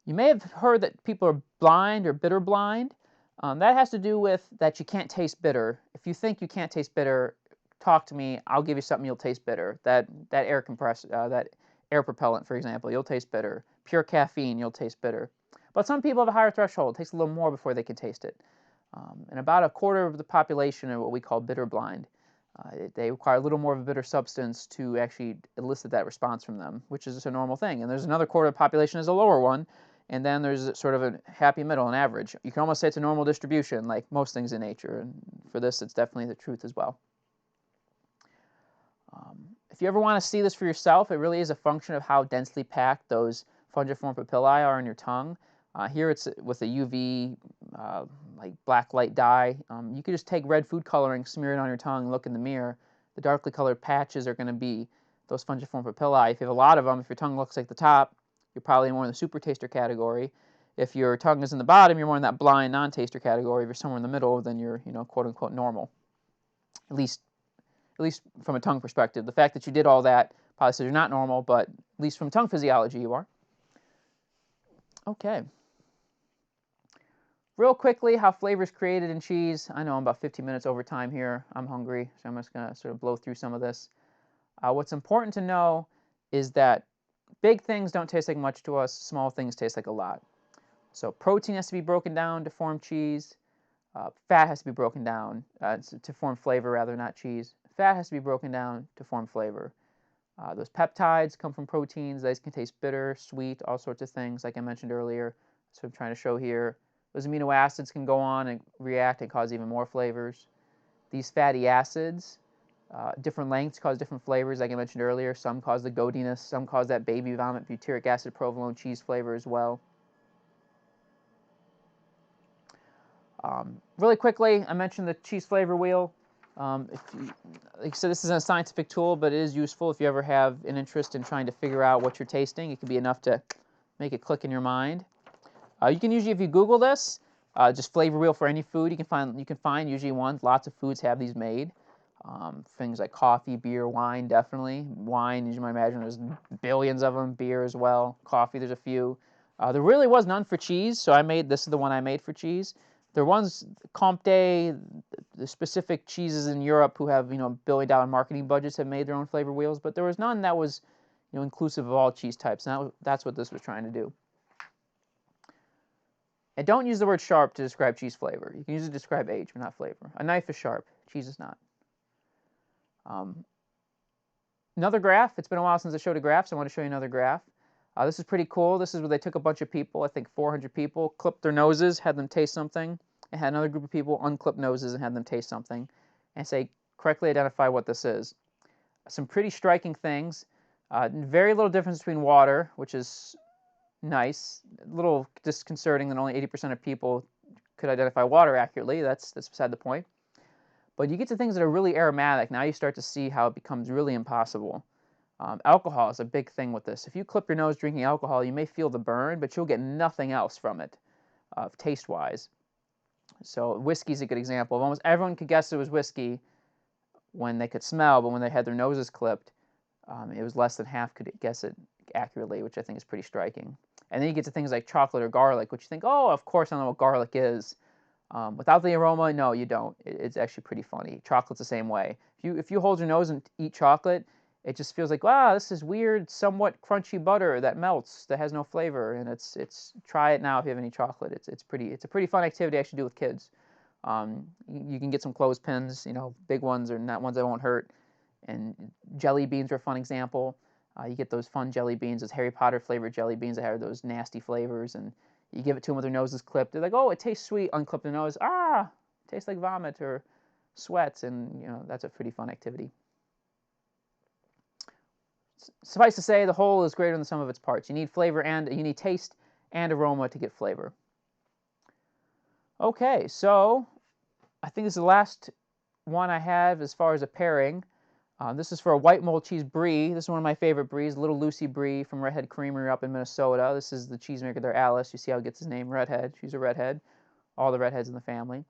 You may have heard that people are blind or bitter blind. That has to do with that you can't taste bitter. If you think you can't taste bitter, talk to me. I'll give you something you'll taste bitter. That air propellant, for example, you'll taste bitter. Pure caffeine, you'll taste bitter. But some people have a higher threshold. It takes a little more before they can taste it. And about a quarter of the population are what we call bitter blind. They require a little more of a bitter substance to actually elicit that response from them, which is just a normal thing. And there's another quarter of the population is a lower one, and then there's sort of a happy middle, an average. You can almost say it's a normal distribution, like most things in nature, and for this, it's definitely the truth as well. If you ever want to see this for yourself, it really is a function of how densely packed those fungiform papillae are in your tongue. Here it's with a UV, like black light dye. You could just take red food coloring, smear it on your tongue, and look in the mirror. The darkly colored patches are going to be those fungiform papillae. If you have a lot of them, if your tongue looks like the top, you're probably more in the super taster category. If your tongue is in the bottom, you're more in that blind non-taster category. If you're somewhere in the middle, then you're, quote unquote normal. At least from a tongue perspective. The fact that you did all that probably says you're not normal, but at least from tongue physiology, you are. Okay. Real quickly, how flavor is created in cheese. I know I'm about 15 minutes over time here. I'm hungry, so I'm just going to sort of blow through some of this. What's important to know is that big things don't taste like much to us. Small things taste like a lot. So protein has to be broken down to form cheese. Fat has to be broken down to form flavor, rather, not cheese. Fat has to be broken down to form flavor. Those peptides come from proteins. These can taste bitter, sweet, all sorts of things, like I mentioned earlier. That's what I'm trying to show here. Those amino acids can go on and react and cause even more flavors. These fatty acids, different lengths cause different flavors, like I mentioned earlier. Some cause the goatiness. Some cause that baby vomit, butyric acid, provolone cheese flavor as well. Really quickly, I mentioned the cheese flavor wheel. Like I said, this isn't a scientific tool, but it is useful if you ever have an interest in trying to figure out what you're tasting. It can be enough to make it click in your mind. You can usually, if you Google this, just flavor wheel for any food, you can find usually ones. Lots of foods have these made. Things like coffee, beer, wine, definitely. Wine, as you might imagine, there's billions of them. Beer as well. Coffee, there's a few. There really was none for cheese, so this is the one I made for cheese. There are ones, Comte, the specific cheeses in Europe who have, billion-dollar marketing budgets have made their own flavor wheels, but there was none that was, inclusive of all cheese types, and that's what this was trying to do. And don't use the word sharp to describe cheese flavor. You can use it to describe age, but not flavor. A knife is sharp. Cheese is not. Another graph. It's been a while since I showed a graph, so I want to show you another graph. This is pretty cool. This is where they took a bunch of people, I think 400 people, clipped their noses, had them taste something, and had another group of people unclip noses and had them taste something, and say, correctly identify what this is. Some pretty striking things. Very little difference between water, which is nice. A little disconcerting that only 80% of people could identify water accurately. That's beside the point. But you get to things that are really aromatic. Now you start to see how it becomes really impossible. Alcohol is a big thing with this. If you clip your nose drinking alcohol, you may feel the burn, but you'll get nothing else from it, taste-wise. So whiskey's a good example. Almost everyone could guess it was whiskey when they could smell, but when they had their noses clipped, it was less than half could guess accurately, which I think is pretty striking. And then you get to things like chocolate or garlic, which you think, oh, of course I know what garlic is. Without the aroma, no, you don't. It's actually pretty funny. Chocolate's the same way. If you hold your nose and eat chocolate, it just feels like, wow, this is weird, somewhat crunchy butter that melts, that has no flavor. And it's try it now if you have any chocolate. It's a pretty fun activity to actually do with kids. You can get some clothespins, big ones or not ones that won't hurt. And jelly beans are a fun example. You get those fun jelly beans, those Harry Potter flavored jelly beans that have those nasty flavors, and you give it to them with their noses clipped. They're like, oh, it tastes sweet. Unclip their nose. Ah, it tastes like vomit or sweats, and that's a pretty fun activity. Suffice to say, the whole is greater than the sum of its parts. You need flavor and you need taste and aroma to get flavor. Okay, so I think this is the last one I have as far as a pairing. This is for a white mold cheese brie. This is one of my favorite bries, Little Lucy Brie from Redhead Creamery up in Minnesota. This is the cheesemaker there, Alice. You see how he gets his name, Redhead. She's a redhead. All the redheads in the family.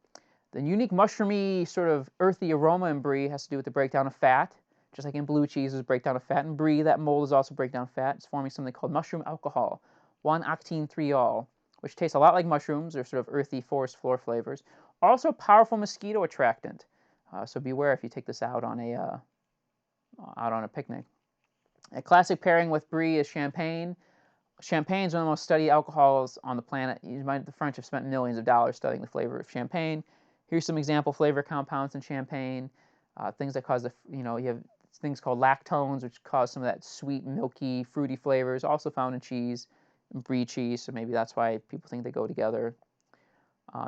The unique mushroomy, sort of earthy aroma in brie has to do with the breakdown of fat. Just like in blue cheese, there's breakdown of fat. In brie, that mold is also breakdown of fat. It's forming something called mushroom alcohol, 1-octene-3-ol, which tastes a lot like mushrooms. They're sort of earthy forest floor flavors. Also, powerful mosquito attractant. So beware if you take this out on a picnic. A classic pairing with brie is champagne. Champagne is one of the most studied alcohols on the planet. The French have spent millions of dollars studying the flavor of champagne. Here's some example flavor compounds in champagne. Things that cause you have things called lactones, which cause some of that sweet, milky, fruity flavors, also found in cheese, and brie cheese, so maybe that's why people think they go together.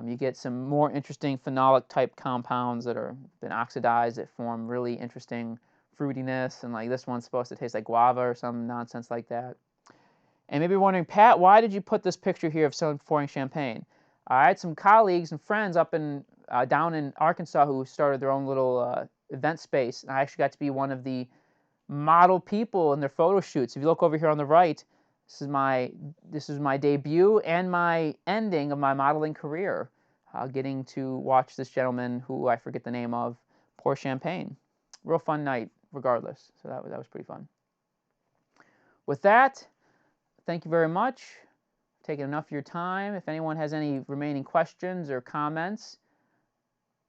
You get some more interesting phenolic type compounds that are been oxidized that form really interesting fruitiness, and like this one's supposed to taste like guava or some nonsense like that. And maybe you're wondering, Pat, why did you put this picture here of someone pouring champagne? I had some colleagues and friends up down in Arkansas who started their own little event space, and I actually got to be one of the model people in their photo shoots. If you look over here on the right, this is my debut and my ending of my modeling career, getting to watch this gentleman who I forget the name of pour champagne. Real fun night, regardless. So that was pretty fun. With that, thank you very much. Taking enough of your time. If anyone has any remaining questions or comments,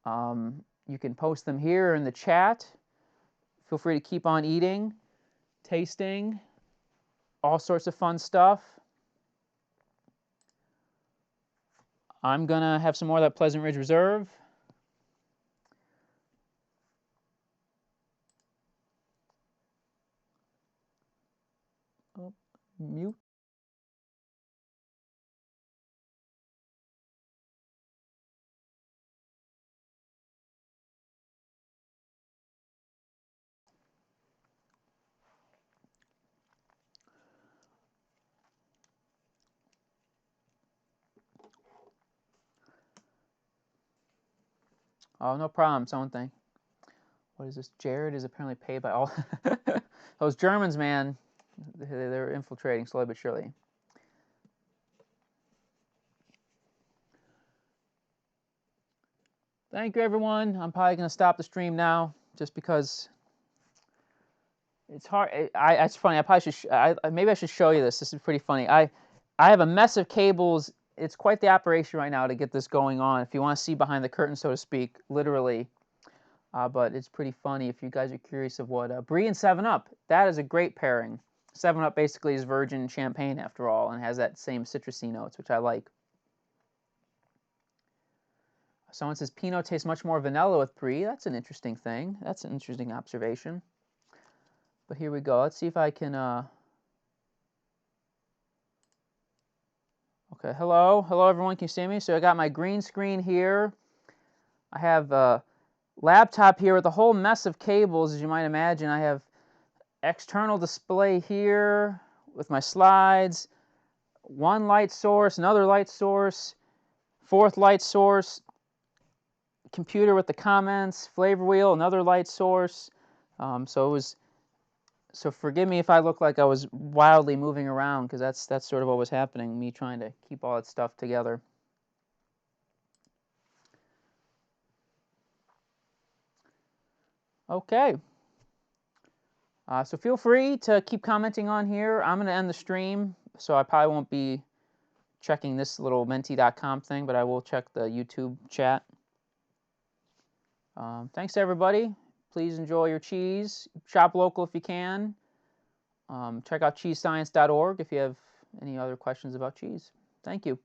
you can post them here in the chat. Feel free to keep on eating, tasting, all sorts of fun stuff. I'm going to have some more of that Pleasant Ridge Reserve. Oh, mute. Oh, no problem, someone thing. What is this? Jared is apparently paid by all... Those Germans, man, they're infiltrating slowly but surely. Thank you, everyone. I'm probably going to stop the stream now just because it's hard. It's funny. I probably should... maybe I should show you this. This is pretty funny. I have a mess of cables. It's quite the operation right now to get this going on. If you want to see behind the curtain, so to speak, literally. But it's pretty funny if you guys are curious of what Brie and 7-Up. That is a great pairing. 7-Up basically is virgin champagne after all, and has that same citrusy notes, which I like. Someone says Pinot tastes much more vanilla with Brie. That's an interesting thing. That's an interesting observation. But here we go. Let's see if I can... Okay, hello. Hello, everyone. Can you see me? So I got my green screen here. I have a laptop here with a whole mess of cables, as you might imagine. I have external display here with my slides, one light source, another light source, fourth light source, computer with the comments, flavor wheel, another light source. So forgive me if I look like I was wildly moving around, because that's sort of what was happening, me trying to keep all that stuff together. Okay. So feel free to keep commenting on here. I'm going to end the stream, so I probably won't be checking this little menti.com thing, but I will check the YouTube chat. Thanks, everybody. Please enjoy your cheese. Shop local if you can. Check out cheesescience.org if you have any other questions about cheese. Thank you.